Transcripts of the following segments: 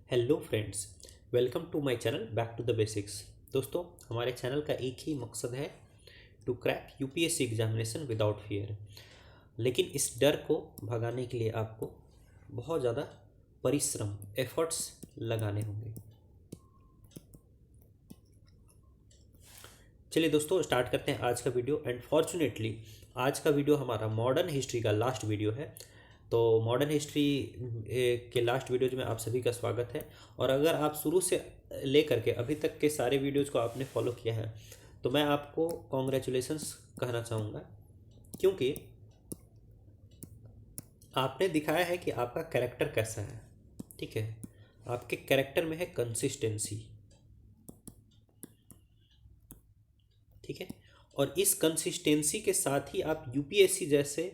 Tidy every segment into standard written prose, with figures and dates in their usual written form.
Hello friends, welcome to my channel back to the basics. दोस्तों, हमारे channel का एक ही मकसद है to crack UPSC examination without fear. लेकिन इस डर को भगाने के लिए आपको बहुत ज़्यादा परिश्रम एफर्ट्स लगाने होंगे। चलिए दोस्तों, स्टार्ट करते हैं आज का वीडियो। एंड फॉर्चुनेटली आज का वीडियो हमारा मॉडर्न हिस्ट्री का लास्ट वीडियो है। तो मॉडर्न हिस्ट्री के लास्ट वीडियोज में आप सभी का स्वागत है। और अगर आप शुरू से लेकर के अभी तक के सारे वीडियोज़ को आपने फॉलो किया है तो मैं आपको कॉन्ग्रेचुलेशंस कहना चाहूँगा, क्योंकि आपने दिखाया है कि आपका कैरेक्टर कैसा है। ठीक है, आपके कैरेक्टर में है कंसिस्टेंसी। ठीक है, और इस कंसिस्टेंसी के साथ ही आप यूपीएससी जैसे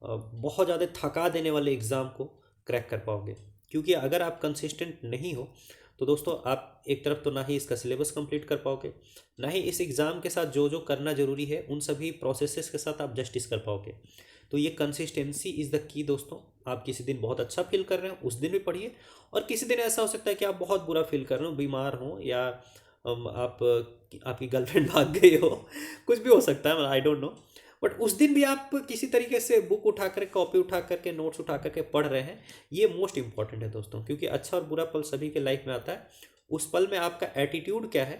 बहुत ज़्यादा थका देने वाले एग्ज़ाम को क्रैक कर पाओगे। क्योंकि अगर आप कंसिस्टेंट नहीं हो तो दोस्तों आप एक तरफ तो ना ही इसका सिलेबस कंप्लीट कर पाओगे, ना ही इस एग्ज़ाम के साथ जो जो करना ज़रूरी है उन सभी प्रोसेसेस के साथ आप जस्टिस कर पाओगे। तो ये कंसिस्टेंसी इज़ द की दोस्तों। आप किसी दिन बहुत अच्छा फील कर रहे हो उस दिन भी पढ़िए, और किसी दिन ऐसा हो सकता है कि आप बहुत बुरा फील कर रहे हो, बीमार हो, या आप आपकी गर्लफ्रेंड भाग गई हो, कुछ भी हो सकता है, आई डोंट नो। बट उस दिन भी आप किसी तरीके से बुक उठा कर, कॉपी उठा करके, नोट्स उठा करके पढ़ रहे हैं। ये मोस्ट इंपॉर्टेंट है दोस्तों, क्योंकि अच्छा और बुरा पल सभी के लाइफ में आता है। उस पल में आपका एटीट्यूड क्या है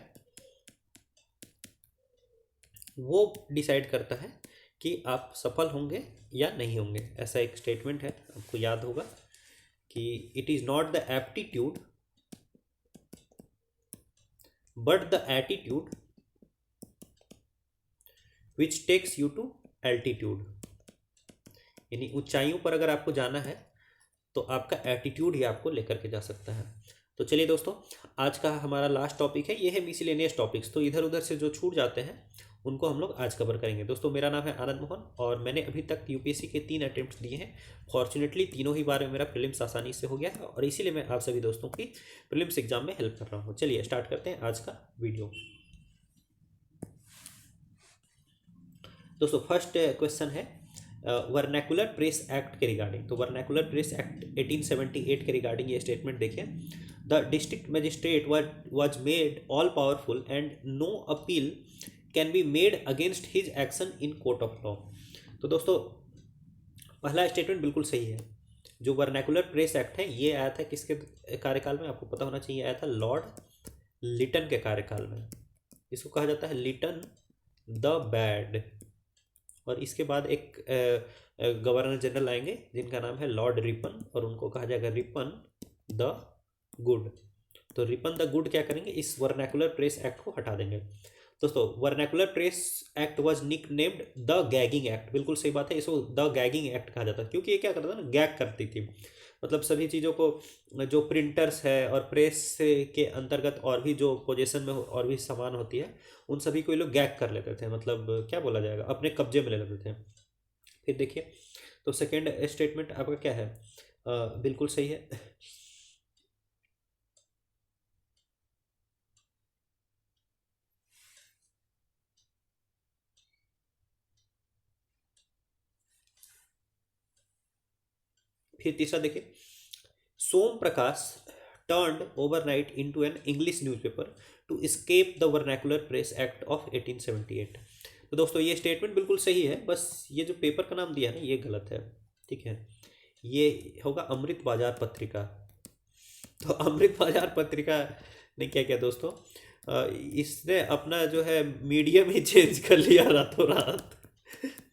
वो डिसाइड करता है कि आप सफल होंगे या नहीं होंगे। ऐसा एक स्टेटमेंट है, आपको याद होगा कि it is not the aptitude but the attitude which takes you to altitude. यानी ऊंचाइयों पर अगर आपको जाना है तो आपका एटीट्यूड ही आपको लेकर के जा सकता है। तो चलिए दोस्तों, आज का हमारा लास्ट टॉपिक है, ये है मिसलेनियस टॉपिक्स। तो इधर उधर से जो छूट जाते हैं उनको हम लोग आज कवर करेंगे। दोस्तों, मेरा नाम है आनंद मोहन और मैंने अभी तक यूपीएससी के 3 अटेम्प्ट्स दिए हैं। फॉर्चुनेटली तीनों ही बार में मेरा प्रीलिम्स आसानी से हो गया है, और इसीलिए मैं आप सभी दोस्तों की प्रीलिम्स एग्जाम में हेल्प कर रहा हूँ। चलिए स्टार्ट करते हैं आज का वीडियो। दोस्तों, फर्स्ट क्वेश्चन है वर्नैकुलर प्रेस एक्ट के रिगार्डिंग। तो वर्नैकुलर प्रेस एक्ट 1878 के रिगार्डिंग ये स्टेटमेंट देखिए। The district magistrate was made all powerful and no appeal can be made against his action in court of law. तो दोस्तों, पहला statement बिल्कुल सही है। जो वर्नैकुलर प्रेस एक्ट है ये आया था किसके कार्यकाल में, आपको पता होना चाहिए, आया था लॉर्ड लिटन के कार्यकाल में। इसको कहा जाता है लिटन द बैड। और इसके बाद एक गवर्नर जनरल आएंगे जिनका नाम है लॉर्ड रिपन, और उनको कहा जाएगा रिपन द गुड। तो रिपन द गुड क्या करेंगे, इस वर्नैकुलर प्रेस एक्ट को हटा देंगे। दोस्तों, vernacular press act was nicknamed the gagging act. बिल्कुल सही बात है, इसको द गैगिंग एक्ट कहा जाता है, क्योंकि ये क्या करता था ना, गैग करती थी। मतलब सभी चीज़ों को, जो प्रिंटर्स है और प्रेस के अंतर्गत और भी जो पोजीशन में और भी सामान होती है, उन सभी को ये लोग गैग कर लेते थे। मतलब क्या बोला जाएगा, अपने कब्जे में ले लेते थे। फिर देखिए, तो सेकेंड स्टेटमेंट आपका क्या है, बिल्कुल सही है। फिर तीसरा देखिए, सोम प्रकाश turned overnight into an English newspaper to escape the Vernacular Press Act of 1878। तो दोस्तों, ये स्टेटमेंट बिल्कुल सही है, बस ये जो पेपर का नाम दिया है ना ये गलत है। ठीक है, ये होगा अमृत बाजार पत्रिका। तो अमृत बाजार पत्रिका ने क्या किया दोस्तों, इसने अपना जो है मीडियम ही चेंज कर लिया रातों रात।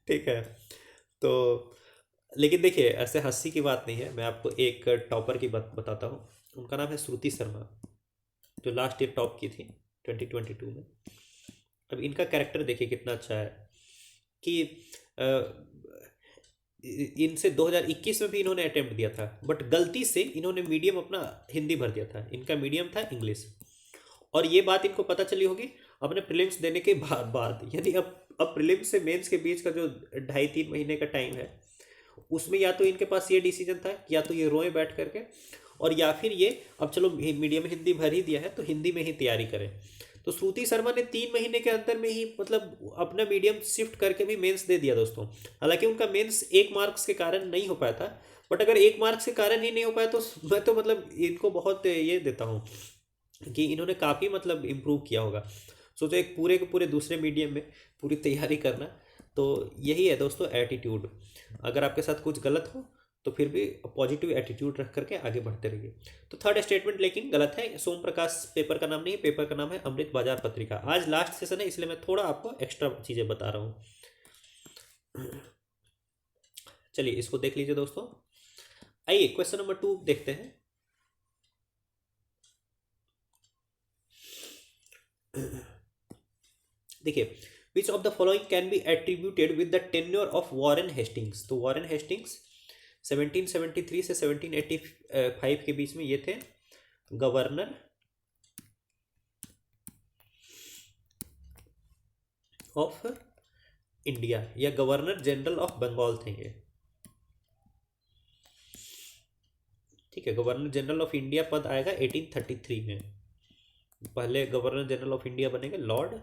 ठीक है, तो लेकिन देखिए, ऐसे हंसी की बात नहीं है। मैं आपको एक टॉपर की बात बताता हूँ। उनका नाम है श्रुति शर्मा, जो लास्ट ईयर टॉप की थी 2022 में। अब इनका कैरेक्टर देखिए कितना अच्छा है कि अ, इनसे 2021 में भी इन्होंने अटेम्प्ट दिया था, बट गलती से इन्होंने मीडियम अपना हिंदी भर दिया था। इनका मीडियम था इंग्लिश, और ये बात इनको पता चली होगी अपने प्रीलिम्स देने के बाद। यानी अब प्रीलिम्स से मेंस के बीच का जो 2.5-3 महीने का टाइम है, उसमें या तो इनके पास ये डिसीजन था कि या तो ये रोए बैठ करके, और या फिर ये अब चलो मीडियम हिंदी भर ही दिया है तो हिंदी में ही तैयारी करें। तो श्रुति शर्मा ने 3 महीने के अंदर में ही मतलब अपना मीडियम शिफ्ट करके भी मेंस दे दिया दोस्तों। हालांकि उनका मेंस 1 मार्क्स के कारण नहीं हो पाया था, बट अगर 1 मार्क से कारण ही नहीं हो पाया तो मैं तो मतलब इनको बहुत ये देता हूँ कि इन्होंने काफ़ी मतलब इम्प्रूव किया होगा। सोचो एक पूरे के पूरे दूसरे मीडियम में पूरी तैयारी करना, तो यही है दोस्तों एटीट्यूड। अगर आपके साथ कुछ गलत हो तो फिर भी पॉजिटिव एटीट्यूड रख करके आगे बढ़ते रहिए। तो थर्ड स्टेटमेंट लेकिन गलत है, सोम प्रकाश पेपर का नाम नहीं है, पेपर का नाम है अमृत बाजार पत्रिका। आज लास्ट सेशन है इसलिए मैं थोड़ा आपको एक्स्ट्रा चीज़ें बता रहा हूँ। चलिए इसको देख लीजिए दोस्तों। आइए क्वेश्चन नंबर 2 देखते हैं। देखिए, which of the following can be attributed with the tenure of Warren Hastings. तो वॉरेन हेस्टिंग्स 1773 से 1785 के बीच में ये थे गवर्नर ऑफ इंडिया या गवर्नर जनरल ऑफ बंगाल थे ये। ठीक है, गवर्नर जनरल ऑफ इंडिया पद आएगा 1833 में। पहले गवर्नर जनरल ऑफ इंडिया बनेंगे लॉर्ड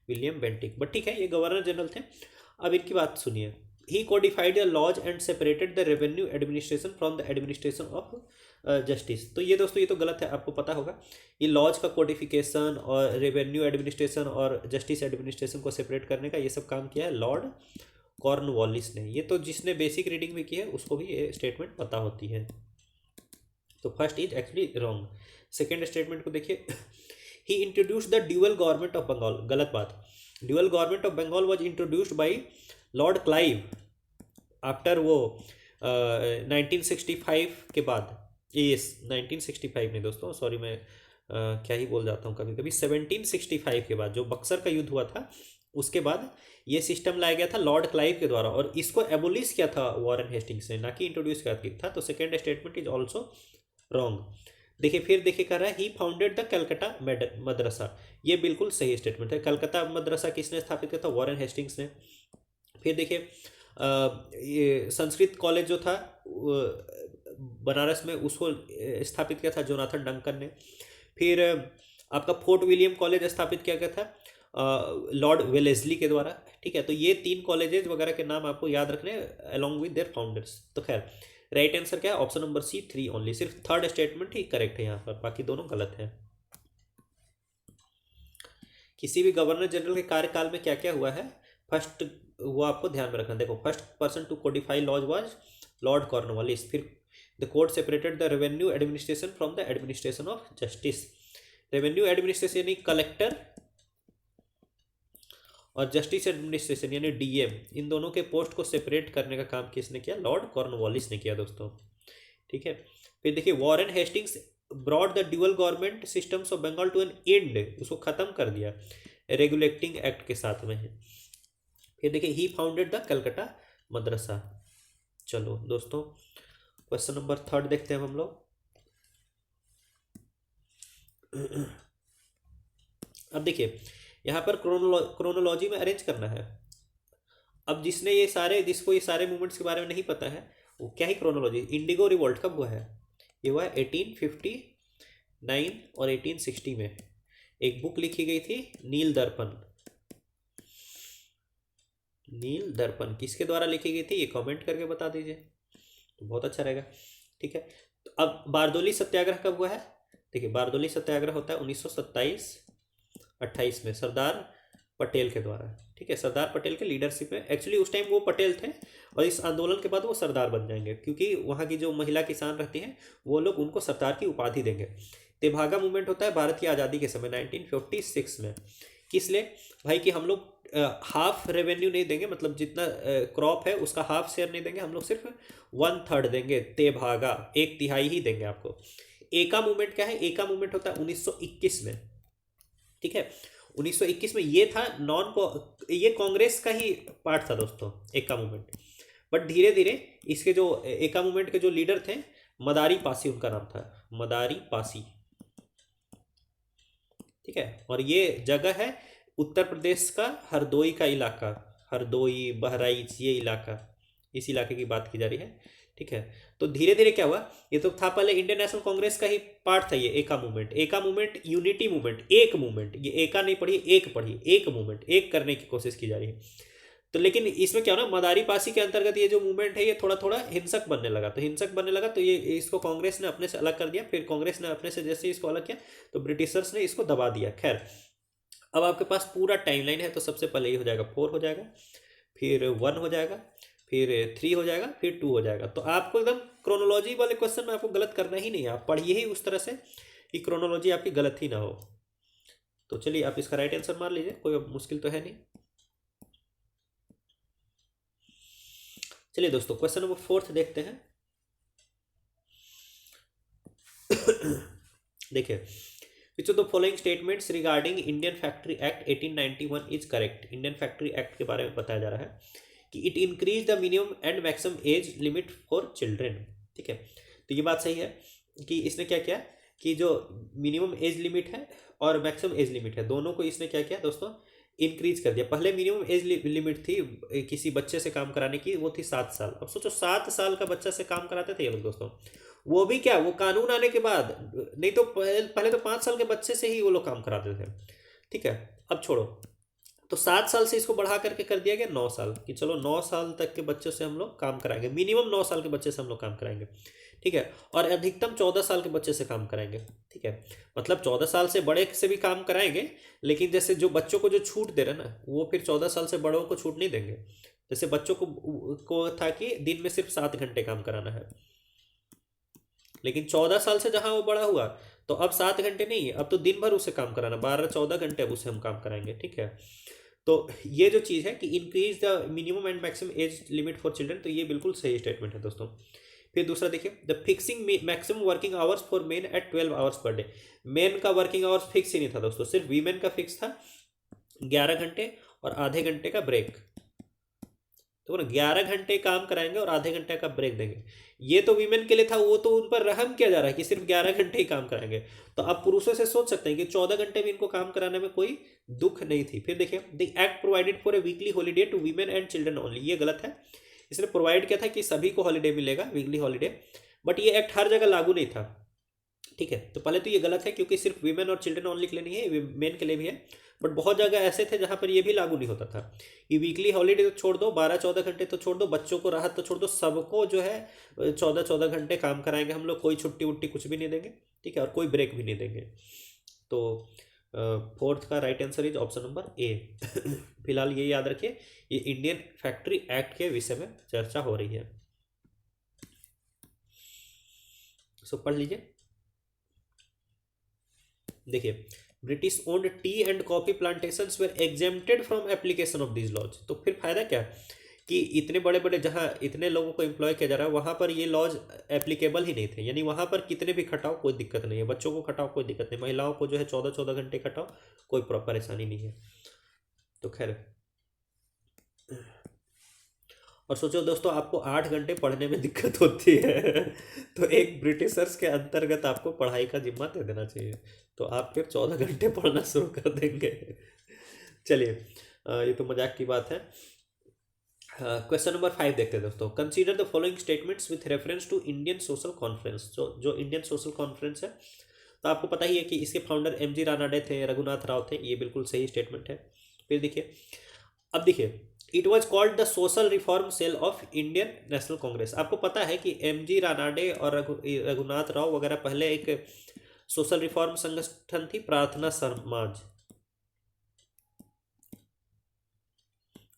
विलियम बेंटिक, बट ठीक है ये गवर्नर जनरल थे। अब इनकी बात सुनिए। He codified the laws and separated the revenue administration from the administration of justice. तो ये दोस्तों ये तो गलत है, आपको पता होगा। ये लॉज का कोडिफिकेशन और रेवेन्यू एडमिनिस्ट्रेशन और जस्टिस एडमिनिस्ट्रेशन को सेपरेट करने का ये सब काम किया है लॉर्ड कॉर्नवालिस ने। ये तो जिसने बेसिक रीडिंग भी की है उसको भी ये स्टेटमेंट पता होती है। तो first is actually wrong. Second statement को देखिए। He introduced the dual government of Bengal. गलत बात। Dual government of Bengal was introduced by Lord Clive after वो 1965 के बाद। यस 1965 नहीं दोस्तों, सॉरी मैं क्या ही बोल जाता हूँ कभी कभी। 1765 के बाद जो बक्सर का युद्ध हुआ था उसके बाद ये सिस्टम लाया गया था लॉर्ड क्लाइव के द्वारा, और इसको एबोलिश किया था वॉरेन हेस्टिंग्स ने, ना कि इंट्रोड्यूस किया था। तो second statement is also wrong. देखिए फिर देखिए कर रहा है ही फाउंडेड द कलकत्ता मदरसा। ये बिल्कुल सही स्टेटमेंट है। कलकत्ता मदरसा किसने स्थापित किया था? वॉरेन हेस्टिंग्स ने। फिर देखिए ये संस्कृत कॉलेज जो था बनारस में उसको स्थापित किया था जोनाथन डंकन ने। फिर आपका फोर्ट विलियम कॉलेज स्थापित किया गया था लॉर्ड वेलेस्ली के द्वारा। ठीक है, तो ये 3 कॉलेजेस वगैरह के नाम आपको याद रखने अलॉन्ग विद देयर फाउंडर्स। तो खैर राइट आंसर क्या है? Option number C 3 only. सिर्फ थर्ड स्टेटमेंट ही करेक्ट है यहाँ पर, बाकी दोनों गलत है। किसी भी गवर्नर जनरल के कार्यकाल में क्या क्या हुआ है? फर्स्ट वो आपको ध्यान में रखना। देखो first person to codify laws was Lord Cornwallis. फिर the court separated the revenue administration from the administration of justice. Revenue administration यानी कलेक्टर और जस्टिस एडमिनिस्ट्रेशन यानी डीएम, इन दोनों के पोस्ट को सेपरेट करने का काम किसने किया? लॉर्ड कॉर्नवालिस ने किया दोस्तों। ठीक है, फिर देखिए Warren Hastings brought the dual government systems of Bengal to an end. उसको खत्म कर दिया रेगुलेटिंग एक्ट के साथ में। फिर देखिए ही फाउंडेड द कलकत्ता मदरसा। चलो दोस्तों क्वेश्चन नंबर 3 देखते हैं हम लोग। अब देखिए यहाँ पर क्रोनोलॉजी में अरेंज करना है। अब जिसको ये सारे मूवमेंट्स के बारे में नहीं पता है वो क्या ही क्रोनोलॉजी। इंडिगो रिवोल्ट कब हुआ है? ये हुआ 1859 और 1860 में। एक बुक लिखी गई थी नील दर्पण। नील दर्पण किसके द्वारा लिखी गई थी? ये कमेंट करके बता दीजिए तो बहुत अच्छा रहेगा। ठीक है, तो अब बारदोली सत्याग्रह कब हुआ है? देखिए बारदोली सत्याग्रह होता है 1927-28 में सरदार पटेल के द्वारा। ठीक है, सरदार पटेल के लीडरशिप में। एक्चुअली उस टाइम वो पटेल थे और इस आंदोलन के बाद वो सरदार बन जाएंगे, क्योंकि वहाँ की जो महिला किसान रहती हैं वो लोग उनको सरदार की उपाधि देंगे। तेभागा मूवमेंट होता है भारत की आज़ादी के समय 1946 में। किस लिए? भाई कि हम लोग हाफ रेवेन्यू नहीं देंगे, मतलब जितना क्रॉप है उसका हाफ शेयर नहीं देंगे, हम लोग सिर्फ 1/3 देंगे। तेभागा 1/3 ही देंगे आपको। एका मूवमेंट क्या है? एका मूवमेंट होता है 1921 में। ठीक है, 1921 में ये था ये कांग्रेस का ही पार्ट था दोस्तों एका मूवमेंट। बट धीरे धीरे इसके जो एका मूवमेंट के जो लीडर थे मदारी पासी उनका नाम था, मदारी पासी। ठीक है, और ये जगह है उत्तर प्रदेश का हरदोई का इलाका, हरदोई बहराइच ये इलाका, इस इलाके की बात की जा रही है। ठीक है, तो धीरे धीरे क्या हुआ? ये तो था पहले इंडियन नेशनल कांग्रेस का ही पार्ट था ये एका मूवमेंट। एका मूवमेंट यूनिटी मूवमेंट, एक मूवमेंट, ये एका नहीं पढ़िए एक पढ़िए, एक मूवमेंट, एक करने की कोशिश की जा रही है। तो लेकिन इसमें क्या हो ना, मदारी पासी के अंतर्गत ये जो मूवमेंट है ये थोड़ा थोड़ा हिंसक बनने लगा, तो हिंसक बनने लगा तो ये इसको कांग्रेस ने अपने से अलग कर दिया। फिर कांग्रेस ने अपने से जैसे इसको अलग किया तो ब्रिटिशर्स ने इसको दबा दिया। खैर, अब आपके पास पूरा टाइमलाइन है, तो सबसे पहले ये हो जाएगा 4 हो जाएगा, फिर 1 हो जाएगा, फिर 3 हो जाएगा, फिर 2 हो जाएगा। तो आपको एकदम क्रोनोलॉजी वाले क्वेश्चन में आपको गलत करना ही नहीं है, आप पढ़िए ही उस तरह से कि क्रोनोलॉजी आपकी गलत ही ना हो। तो चलिए आप इसका राइट आंसर मार लीजिए, कोई मुश्किल तो है नहीं। चलिए दोस्तों क्वेश्चन नंबर 4 देखते हैं। देखिए, which of the following statements regarding Indian factory act 1891 is correct. Indian factory act के बारे में बताया जा रहा है कि it increase the minimum and maximum age limit for children. ठीक है, तो ये बात सही है कि इसने क्या किया कि जो मिनिमम एज लिमिट है और मैक्सिमम एज लिमिट है, दोनों को इसने क्या किया दोस्तों, इंक्रीज कर दिया। पहले मिनिमम एज लिमिट थी किसी बच्चे से काम कराने की, वो थी 7 साल। अब सोचो 7 साल का बच्चा से काम कराते थे ये लोग दोस्तों, वो भी क्या, वो कानून आने के बाद, नहीं तो पहले तो 5 साल के बच्चे से ही वो लोग काम कराते थे। ठीक है, अब छोड़ो, तो 7 साल से इसको बढ़ा करके कर दिया गया 9 साल, कि चलो 9 साल तक के बच्चे से हम लोग काम कराएंगे, मिनिमम 9 साल के बच्चे से हम लोग काम कराएंगे। ठीक है, और अधिकतम 14 साल के बच्चे से काम कराएंगे। ठीक है, मतलब 14 साल से बड़े से भी काम कराएंगे, लेकिन जैसे जो बच्चों को जो छूट दे रहे हैं ना, वो फिर 14 साल से बड़ों को छूट नहीं देंगे। जैसे बच्चों को था कि दिन में सिर्फ 7 घंटे काम कराना है, लेकिन 14 साल से जहां वो बड़ा हुआ तो अब 7 घंटे नहीं, अब तो दिन भर उसे काम कराना, 12-14 घंटे अब उसे हम काम कराएंगे। ठीक है, तो ये जो चीज़ है कि increase the minimum and maximum age limit for children, तो ये बिल्कुल सही स्टेटमेंट है दोस्तों। फिर दूसरा देखिए, the fixing maximum working hours for men at 12 hours per day. Men का वर्किंग आवर्स फिक्स ही नहीं था दोस्तों, सिर्फ वीमेन का फिक्स था 11 घंटे और आधे घंटे का ब्रेक। तो ना 11 घंटे काम कराएंगे और आधे घंटे का ब्रेक देंगे, ये तो वीमेन के लिए था, वो तो उन पर रहम किया जा रहा है कि सिर्फ 11 घंटे ही काम कराएंगे। तो आप पुरुषों से सोच सकते हैं कि 14 घंटे भी इनको काम कराने में कोई दुख नहीं थी। फिर देखिए, the act provided for a weekly holiday to women and children only, ये गलत है। इसने प्रोवाइड किया था कि सभी को हॉलीडे मिलेगा, वीकली हॉलीडे, बट ये एक्ट हर जगह लागू नहीं था। ठीक है, तो पहले तो ये गलत है क्योंकि सिर्फ वीमेन और चिल्ड्रन ओनली के लिए नहीं है, मेन के लिए भी है। बट बहुत जगह ऐसे थे जहां पर ये भी लागू नहीं होता था कि वीकली हॉलीडे तो छोड़ दो, 12-14 घंटे तो छोड़ दो, बच्चों को राहत तो छोड़ दो, सबको जो है 14-14 घंटे काम कराएंगे हम लोग, कोई छुट्टी उट्टी कुछ भी नहीं देंगे। ठीक है, और कोई ब्रेक भी नहीं देंगे। तो 4th का right answer is option number ए। फिलहाल ये याद रखिए, ये इंडियन फैक्ट्री एक्ट के विषय में चर्चा हो रही है, सो पढ़ लीजिए। देखिए, British owned tea and coffee plantations were exempted from application of these laws. तो फिर फायदा क्या कि इतने बड़े बड़े जहाँ इतने लोगों को एम्प्लॉय किया जा रहा है वहाँ पर ये लॉज एप्लीकेबल ही नहीं थे, यानी वहाँ पर कितने भी खटाओ कोई दिक्कत नहीं है, बच्चों को खटाओ कोई दिक्कत नहीं, महिलाओं को जो है 14-14 घंटे खटाओ कोई परेशानी नहीं है। तो खैर, और सोचो दोस्तों, आपको 8 घंटे पढ़ने में दिक्कत होती है तो एक ब्रिटिशर्स के अंतर्गत आपको पढ़ाई का जिम्मा दे देना चाहिए, तो आप फिर 14 घंटे पढ़ना शुरू कर देंगे। चलिए, ये तो मजाक की बात है। क्वेश्चन नंबर 5 देखते हैं दोस्तों। Consider the following statements with reference to Indian social conference. जो इंडियन सोशल कॉन्फ्रेंस है, तो आपको पता ही है कि इसके फाउंडर एम जी रानाडे थे, रघुनाथ राव थे, ये बिल्कुल सही स्टेटमेंट है। फिर देखिए, अब देखिए, it was called the social reform cell of Indian national congress. आपको पता है कि एम जी रानाडे और रघुनाथ राव वगैरह पहले एक सोशल रिफॉर्म संगठन थी, प्रार्थना समाज,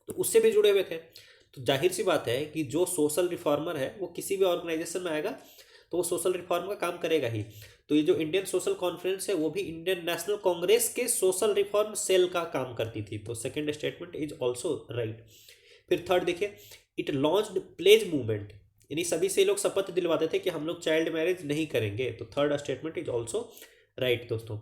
तो उससे भी जुड़े हुए थे। तो जाहिर सी बात है कि जो सोशल रिफॉर्मर है वो किसी भी ऑर्गेनाइजेशन में आएगा तो वो सोशल रिफॉर्म का काम करेगा ही। तो ये जो इंडियन सोशल कॉन्फ्रेंस है वो भी इंडियन नेशनल कांग्रेस के सोशल रिफॉर्म सेल का काम करती थी। तो second statement is also right. फिर थर्ड देखिए, इट लॉन्च्ड प्लेज मूवमेंट, यानी सभी से लोग शपथ दिलवाते थे कि हम लोग चाइल्ड मैरिज नहीं करेंगे। तो third statement is also right दोस्तों।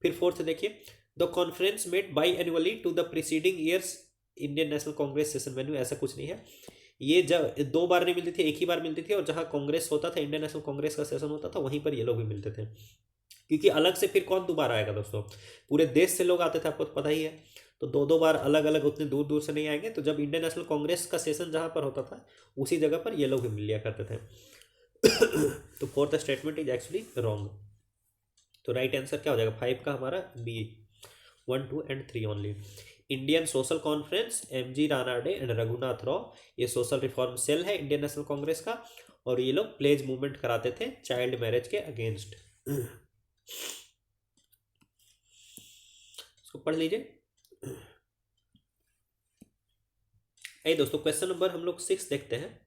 फिर फोर्थ देखिए, the conference made by annually to the preceding years Indian national congress session venue, ऐसा कुछ नहीं है। ये जब 2 बार नहीं मिलती थी, एक ही बार मिलती थी, और जहाँ कांग्रेस होता था, इंडियन नेशनल कांग्रेस का सेशन होता था, वहीं पर ये लोग भी मिलते थे, क्योंकि अलग से फिर कौन दोबारा आएगा दोस्तों, पूरे देश से लोग आते थे, आपको तो पता ही है। तो 2-2 बार अलग अलग उतने दूर दूर से नहीं आएंगे। तो जब इंडियन नेशनल कांग्रेस का सेशन जहाँ पर होता था उसी जगह पर ये लोग भी मिल लिया करते थे। तो fourth statement is actually wrong. तो राइट आंसर क्या हो जाएगा 5 का हमारा B, 1, 2 and 3 only. Indian social conference, MG Ranade and Raghunath Rao, ये सोशल रिफॉर्म सेल है इंडियन नेशनल कांग्रेस का, और ये लोग प्लेज मूवमेंट कराते थे चाइल्ड मैरिज के अगेंस्ट। इसको पढ़ लीजिए। आइए दोस्तों, क्वेश्चन नंबर हम लोग 6 देखते हैं।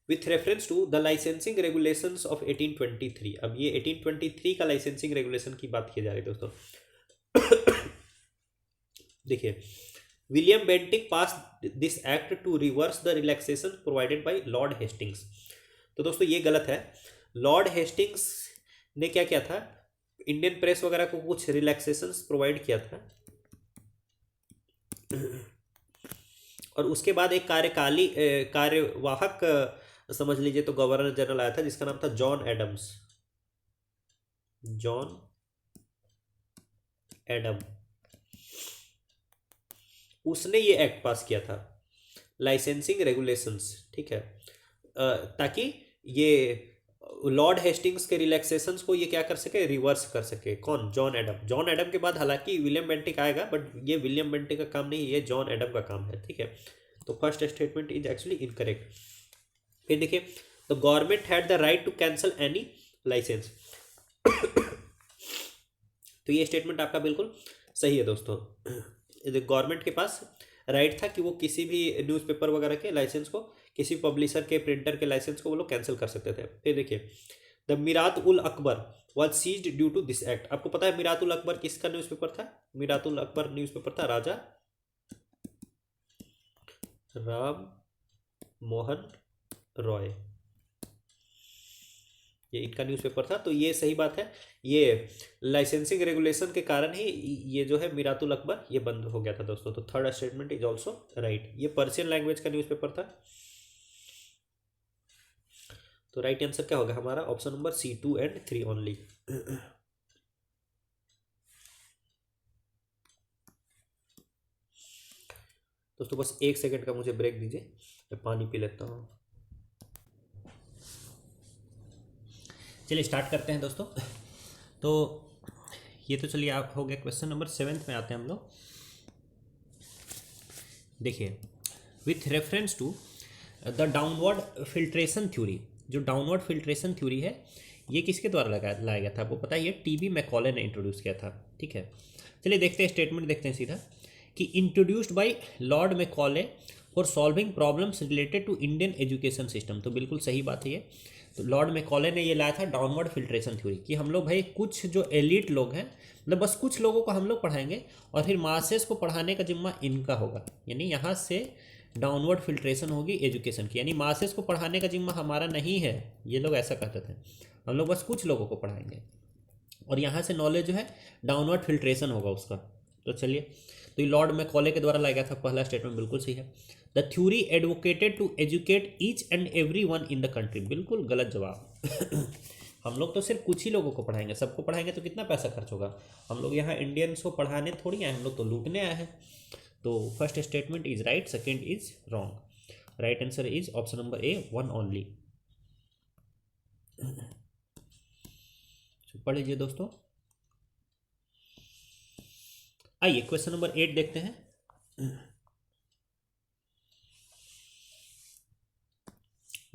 With reference to the licensing regulations of 1823, अब ये 1823 का लाइसेंसिंग रेगुलेशन की बात की जा रही है दोस्तों। देखिए, William Bentinck pass this act to reverse the relaxation provided by Lord Hastings. तो दोस्तों ये गलत है। लॉर्ड हेस्टिंग्स ने क्या किया था, इंडियन प्रेस वगैरह को कुछ रिलैक्सेशंस प्रोवाइड किया था, और उसके बाद एक कार्यवाहक समझ लीजिए तो गवर्नर जनरल आया था जिसका नाम था जॉन एडम्स। जॉन एडम, उसने ये एक्ट पास किया था, लाइसेंसिंग रेगुलेशंस, ठीक है, ताकि ये लॉर्ड हेस्टिंग्स के रिलैक्सेशंस को ये क्या कर सके, रिवर्स कर सके। कौन? John Adam. जॉन एडम के बाद हालांकि विलियम बेंटिक आएगा, बट ये विलियम बेंटिक का काम नहीं, ये जॉन एडम का काम है, ठीक है। तो first statement is actually incorrect. फिर देखिए, the government had the right to cancel any license. तो ये स्टेटमेंट आपका बिल्कुल सही है दोस्तों। गवर्नमेंट के पास राइट था कि वो किसी भी न्यूज़पेपर वगैरह के लाइसेंस को, किसी पब्लिशर के, प्रिंटर के लाइसेंस को वो लोग कैंसिल कर सकते थे। फिर देखिए, the Mirat ul Akbar was seized due to this act. आपको पता है मिरात उल अकबर किसका न्यूज़पेपर था? मिरात उल अकबर न्यूज़पेपर था राजा राम मोहन रॉय, ये इनका न्यूज़पेपर था। तो ये सही बात है, ये लाइसेंसिंग रेगुलेशन के कारण ही ये जो है मिरातुल अकबर ये बंद हो गया था दोस्तों। तो third statement is also right. ये पर्शियन लैंग्वेज का न्यूज़पेपर था। तो राइट आंसर क्या होगा हमारा? Option number C 2 and 3 only. दोस्तों बस 1 सेकंड का मुझे ब्रेक दीजिए, मैं पानी पी लेता हूँ। चलिए स्टार्ट करते हैं दोस्तों। तो ये तो चलिए आप हो गया। क्वेश्चन नंबर 7 में आते हैं हम लोग। देखिए, with reference to the downward filtration theory, जो डाउनवर्ड फिल्ट्रेशन थ्योरी है ये किसके द्वारा लाया गया था? आपको पता है ये TB मैकॉले ने इंट्रोड्यूस किया था, ठीक है। चलिए देखते हैं, स्टेटमेंट देखते हैं सीधा कि introduced by Lord Macaulay for solving problems related to Indian education system. तो बिल्कुल सही बात है ये। तो लॉर्ड मैकॉले ने ये लाया था डाउनवर्ड फिल्ट्रेशन थ्योरी कि हम लोग भाई कुछ जो एलिट लोग हैं, मतलब बस कुछ लोगों को हम लोग पढ़ाएंगे और फिर मासेस को पढ़ाने का जिम्मा इनका होगा। यानी यहाँ से डाउनवर्ड फिल्ट्रेशन होगी एजुकेशन की, यानी मासेस को पढ़ाने का जिम्मा हमारा नहीं है। ये लोग ऐसा कहते थे, हम लोग बस कुछ लोगों को पढ़ाएंगे और यहाँ से नॉलेज जो है डाउनवर्ड फिल्ट्रेशन होगा उसका। तो चलिए, तो ये लॉर्ड मैकॉले के द्वारा लाया गया था। पहला स्टेटमेंट बिल्कुल सही है। The theory advocated to educate each and every one in the country. बिल्कुल गलत जवाब। हम लोग तो सिर्फ कुछ ही लोगों को पढ़ाएंगे, सबको पढ़ाएंगे तो कितना पैसा खर्च होगा? हम लोग यहाँ इंडियंस को पढ़ाने थोड़ी आए, हम लोग तो लूटने आए हैं। तो first statement is right, second is wrong. Right answer is option number A 1 only. पढ़ लीजिए दोस्तों। आइए क्वेश्चन नंबर 8 देखते हैं।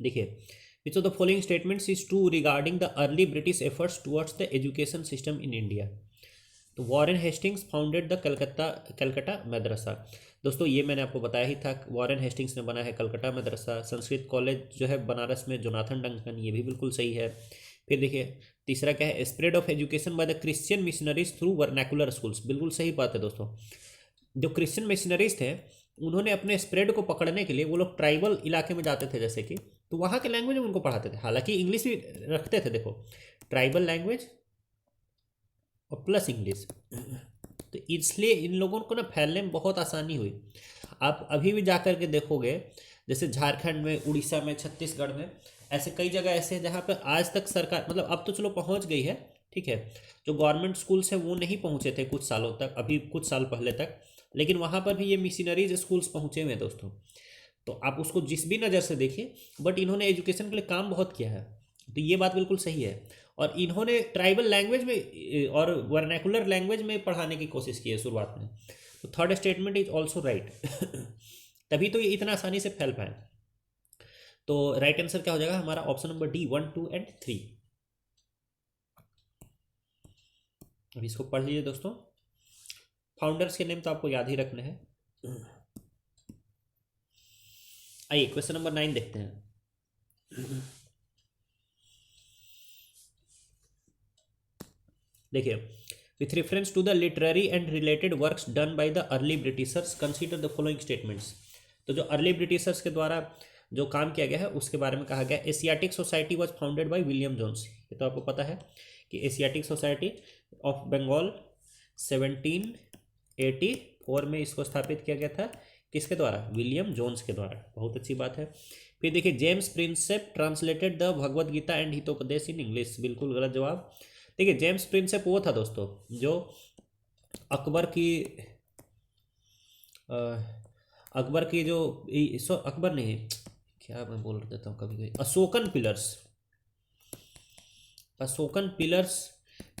देखिए, which of the following statements is true regarding the early British efforts towards the education system in India. तो Warren Hastings founded the Calcutta madrasa. दोस्तों ये मैंने आपको बताया ही था, वॉरेन हेस्टिंग्स ने बना है कलकत्ता मदरसा। संस्कृत कॉलेज जो है बनारस में जोनाथन डंकन, ये भी बिल्कुल सही है। फिर देखिए तीसरा क्या है? Spread of education by the Christian missionaries through vernacular schools. बिल्कुल सही बात है दोस्तों। जो क्रिश्चियन मिशनरीज थे उन्होंने अपने स्प्रेड को पकड़ने के लिए वो लोग ट्राइबल इलाके में जाते थे, जैसे कि, तो वहाँ के लैंग्वेज में उनको पढ़ाते थे। हालांकि इंग्लिश भी रखते थे, देखो ट्राइबल लैंग्वेज और प्लस इंग्लिश। तो इसलिए इन लोगों को ना फैलने में बहुत आसानी हुई। आप अभी भी जाकर के देखोगे, जैसे झारखंड में, उड़ीसा में, छत्तीसगढ़ में, ऐसे कई जगह ऐसे हैं जहाँ पर आज तक सरकार, मतलब अब तो चलो पहुँच गई है, ठीक है, जो गवर्नमेंट स्कूल्स हैं वो नहीं पहुँचे थे कुछ सालों तक, अभी कुछ साल पहले तक, लेकिन वहाँ पर भी ये मिशनरीज स्कूल्स पहुँचे हुए हैं दोस्तों। तो आप उसको जिस भी नज़र से देखिए, बट इन्होंने एजुकेशन के लिए काम बहुत किया है। तो ये बात बिल्कुल सही है। और इन्होंने ट्राइबल लैंग्वेज में और वर्नैकुलर लैंग्वेज में पढ़ाने की कोशिश की है शुरुआत में। तो third statement is also right. तभी तो ये इतना आसानी से फैल पाए। तो राइट आंसर क्या हो जाएगा हमारा ऑप्शन नंबर डी 1, 2 एंड 3। अब इसको पढ़ लीजिए दोस्तों। फाउंडर्स के नेम तो आपको याद ही रखने हैं। आइए क्वेश्चन नंबर 9 देखते हैं। देखिए, with reference to the literary and related works done by the early Britishers consider the following statements. तो जो अर्ली ब्रिटिशर्स के द्वारा जो काम किया गया है उसके बारे में कहा गया। Asiatic society was founded by William Jones. ये तो आपको पता है कि एशियाटिक सोसाइटी ऑफ बंगाल 1784 में इसको स्थापित किया गया था। किसके द्वारा? विलियम जोन्स के द्वारा। बहुत अच्छी बात है। फिर देखिए, James Prinsep translated the Bhagavad Gita and Hitopadesha in English. बिल्कुल गलत जवाब। देखिए, जेम्स प्रिंसेप वो था दोस्तों जो अकबर की जो अकबर नहीं, क्या मैं बोल देता हूँ कभी कभी, अशोकन पिलर्स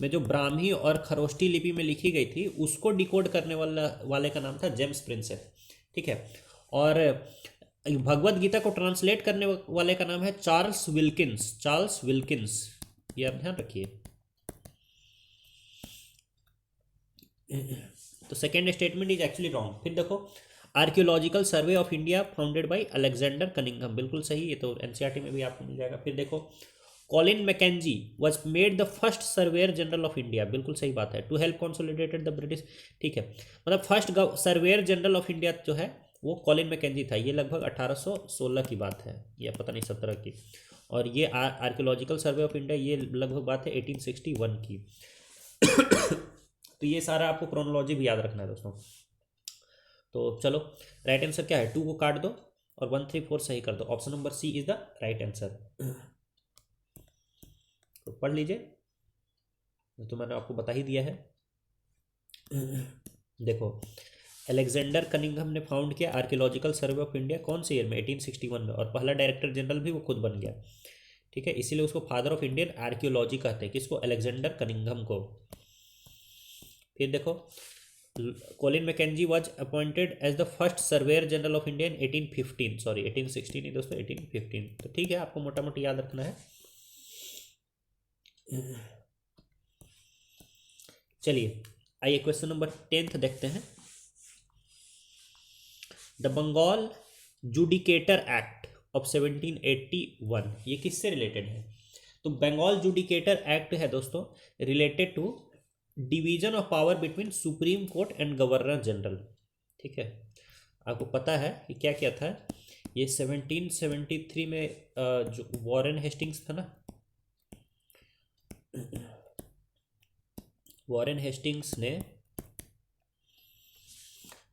में जो ब्राह्मी और खरोष्टी लिपि में लिखी गई थी उसको डिकोड करने वाले का नाम था जेम्स प्रिंसेप। ठीक है। और भगवद गीता को ट्रांसलेट करने वाले का नाम है चार्ल्स विल्किंस। ये आप ध्यान रखिए। तो second statement is actually wrong. फिर देखो, archaeological survey of India founded by Alexander Cunningham. बिल्कुल सही, ये तो एनसीईआरटी में भी आपको मिल जाएगा। फिर देखो, Colin Mackenzie was made the first surveyor general of India. बिल्कुल सही बात है। To help consolidated the British. ठीक है, मतलब first surveyor general of India जो है वो कॉलिन मैकेंजी था। ये लगभग 1816 की बात है, या पता नहीं 17 की। और ये आर्कियोलॉजिकल सर्वे ऑफ इंडिया ये लगभग बात है 1861 की। तो ये सारा आपको क्रोनोलॉजी भी याद रखना है दोस्तों। तो चलो, राइट आंसर क्या है? 2 को काट दो और 1, 3, 4 सही कर दो। Option number C is the right answer. तो पढ़ लीजिए, तो मैंने आपको बता ही दिया है। देखो, अलेक्जेंडर कनिंघम ने फाउंड किया आर्कियोलॉजिकल सर्वे ऑफ इंडिया कौन से ईयर में? 1861 में। और पहला डायरेक्टर जनरल भी वो खुद बन गया। ठीक है, इसीलिए उसको फादर ऑफ इंडियन आर्कियोलॉजी कहते हैं। किसको? अलेक्जेंडर कनिंघम को। फिर देखो, Colin Mackenzie was appointed as the first surveyor general of India in 1815। Sorry 1816 नहीं दोस्तों, 1815। तो ठीक है, आपको मोटा मोटी याद रखना है। चलिए, आइए क्वेश्चन नंबर 10 देखते हैं। The Bengal judicature act of 1781, ये किससे रिलेटेड है? तो बंगाल जुडिकेटर एक्ट है दोस्तों related to division of power between supreme court and governor general. ठीक है, आपको पता है कि क्या क्या था। ये 1773 में जो वॉरेन हेस्टिंग्स था ना, वॉरेन हेस्टिंग्स ने,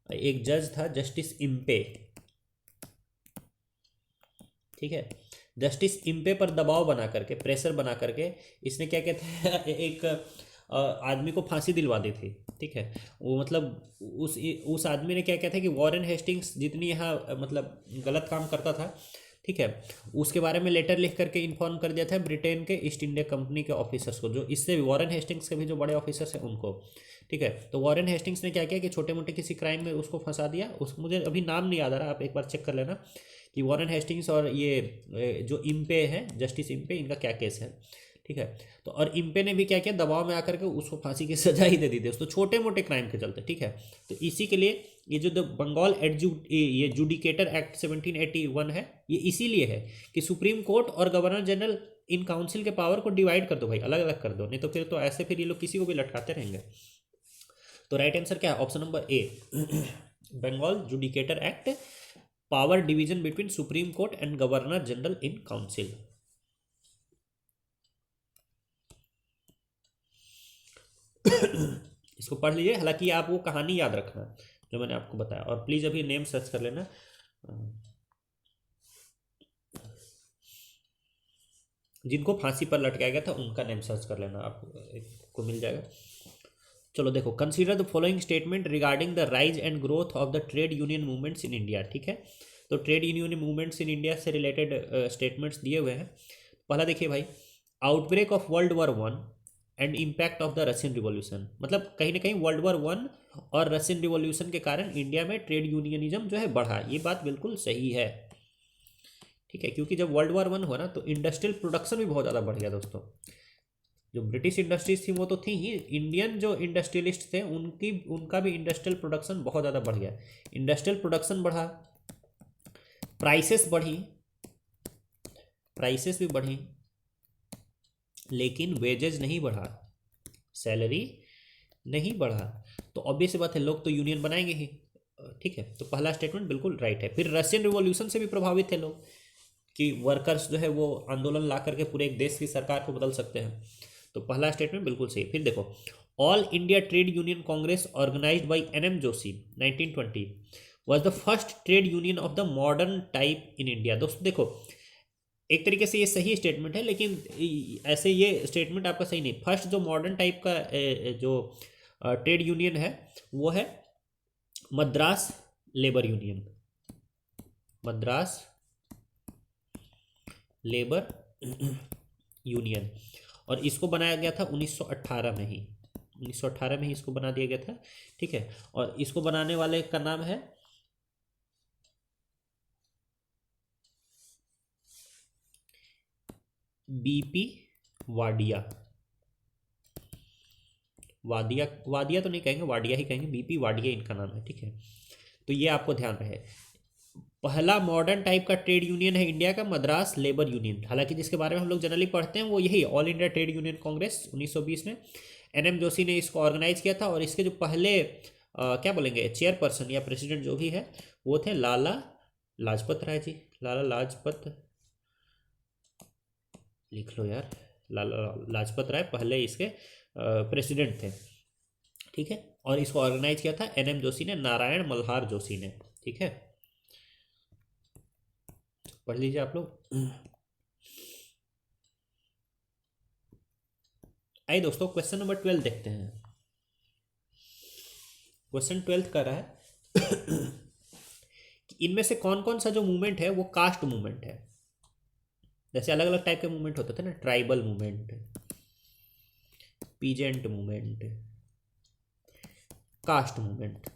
एक जज था जस्टिस इम्पे। ठीक है, जस्टिस इम्पे पर दबाव बना करके, प्रेशर बना करके इसने क्या कहते हैं, एक आदमी को फांसी दिलवा दी थी। ठीक है, वो मतलब उस आदमी ने क्या कहता है कि वॉरेन हेस्टिंग्स जितनी यहाँ मतलब गलत काम करता था, ठीक है, उसके बारे में लेटर लिख करके इन्फॉर्म कर दिया था ब्रिटेन के ईस्ट इंडिया कंपनी के ऑफिसर्स को, जो इससे वॉरेन हेस्टिंग्स के भी जो बड़े ऑफिसर्स हैं उनको। ठीक है, तो वॉरेन हेस्टिंग्स ने क्या किया कि छोटे मोटे किसी क्राइम में उसको फंसा दिया। मुझे अभी नाम नहीं याद आ रहा, आप एक बार चेक कर लेना कि वॉरेन हेस्टिंग्स और ये जो इम्पे है, जस्टिस इम्पे, इनका क्या केस है। ठीक है, तो और इम्पे ने भी क्या किया, दबाव में आकर के उसको फांसी की सजा ही दे दी थी, उसको छोटे मोटे क्राइम के चलते। ठीक है, तो इसी के लिए ये जो बंगाल ये जुडिकेटर एक्ट 1781 है, ये इसीलिए है कि सुप्रीम कोर्ट और गवर्नर जनरल इन काउंसिल के पावर को डिवाइड कर दो भाई, अलग अलग कर दो, नहीं तो फिर तो ऐसे फिर ये लोग किसी को भी लटकाते रहेंगे। तो राइट आंसर क्या है? Option number A, Bengal judicature act, power division between supreme court and governor general in council. इसको पढ़ लीजिए, हालांकि आप वो कहानी याद रखना जो मैंने आपको बताया, और प्लीज अभी नेम सर्च कर लेना। जिनको फांसी पर लटकाया गया था उनका नेम सर्च कर लेना, आपको मिल जाएगा। चलो देखो, consider the following statement regarding the rise and growth of the trade union movements in India. ठीक है, तो trade union movements in India से रिलेटेड स्टेटमेंट्स दिए हुए हैं। पहला देखिए भाई, outbreak of world war 1 and impact of the Russian revolution, मतलब कहीं ना कहीं वर्ल्ड वॉर 1 और रशियन रिवॉल्यूशन के कारण इंडिया में ट्रेड यूनियनिज्म जो है बढ़ा, ये बात बिल्कुल सही है। ठीक है, क्योंकि जब वर्ल्ड वॉर 1 हुआ ना तो इंडस्ट्रियल प्रोडक्शन भी बहुत ज़्यादा बढ़ गया दोस्तों। जो ब्रिटिश इंडस्ट्रीज थी वो तो थी ही, इंडियन जो इंडस्ट्रियलिस्ट थे उनका भी इंडस्ट्रियल प्रोडक्शन बहुत ज़्यादा बढ़ गया। इंडस्ट्रियल प्रोडक्शन बढ़ा, प्राइसेस बढ़ी, प्राइसेस भी बढ़ी, लेकिन वेजेस नहीं बढ़ा, सैलरी नहीं बढ़ा। तो ऑब्वियस बात है लोग तो यूनियन बनाएंगे ही। ठीक है, तो पहला स्टेटमेंट बिल्कुल राइट है। फिर रशियन रिवॉल्यूशन से भी प्रभावित थे लोग कि वर्कर्स जो है वो आंदोलन ला करके पूरे एक देश की सरकार को बदल सकते हैं। तो पहला स्टेटमेंट बिल्कुल सही। फिर देखो, all India trade union Congress organized by N M. Joshi 1920 was the first trade union of the modern type in India. दोस्तों देखो, एक तरीके से ये सही स्टेटमेंट है, लेकिन ऐसे ये स्टेटमेंट आपका सही नहीं। फर्स्ट जो मॉडर्न टाइप का जो ट्रेड यूनियन है वो है Madras labour union, Madras labour union. और इसको बनाया गया था 1918 में ही, 1918 में ही इसको बना दिया गया था। ठीक है, और इसको बनाने वाले का नाम है बीपी वाडिया। वादिया, वादिया तो नहीं कहेंगे, वाडिया ही कहेंगे, बीपी वाडिया इनका नाम है। ठीक है, तो ये आपको ध्यान रहे। पहला मॉडर्न टाइप का ट्रेड यूनियन है इंडिया का मद्रास लेबर यूनियन। हालांकि जिसके बारे में हम लोग जनरली पढ़ते हैं वो यही all India trade union Congress 1920 में एन.एम. जोशी ने इसको ऑर्गेनाइज किया था। और इसके जो पहले क्या बोलेंगे चेयरपर्सन या प्रेसिडेंट जो भी है वो थे लाला लाजपत राय जी। लाला लाजपत, लिख लो यार, लाला लाजपत राय पहले इसके प्रेसिडेंट थे। ठीक है, और इसको ऑर्गेनाइज किया था एन.एम. जोशी ने, नारायण मल्हार जोशी ने। ठीक है, पढ़ लीजिए आप लोग। आइए दोस्तों, क्वेश्चन नंबर 12 देखते हैं। क्वेश्चन 12 कर रहा है कि इनमें से कौन कौन सा जो मूवमेंट है वो कास्ट मूवमेंट है। जैसे अलग अलग टाइप के मूवमेंट होते थे ना, tribal movement, peasant movement, caste movement.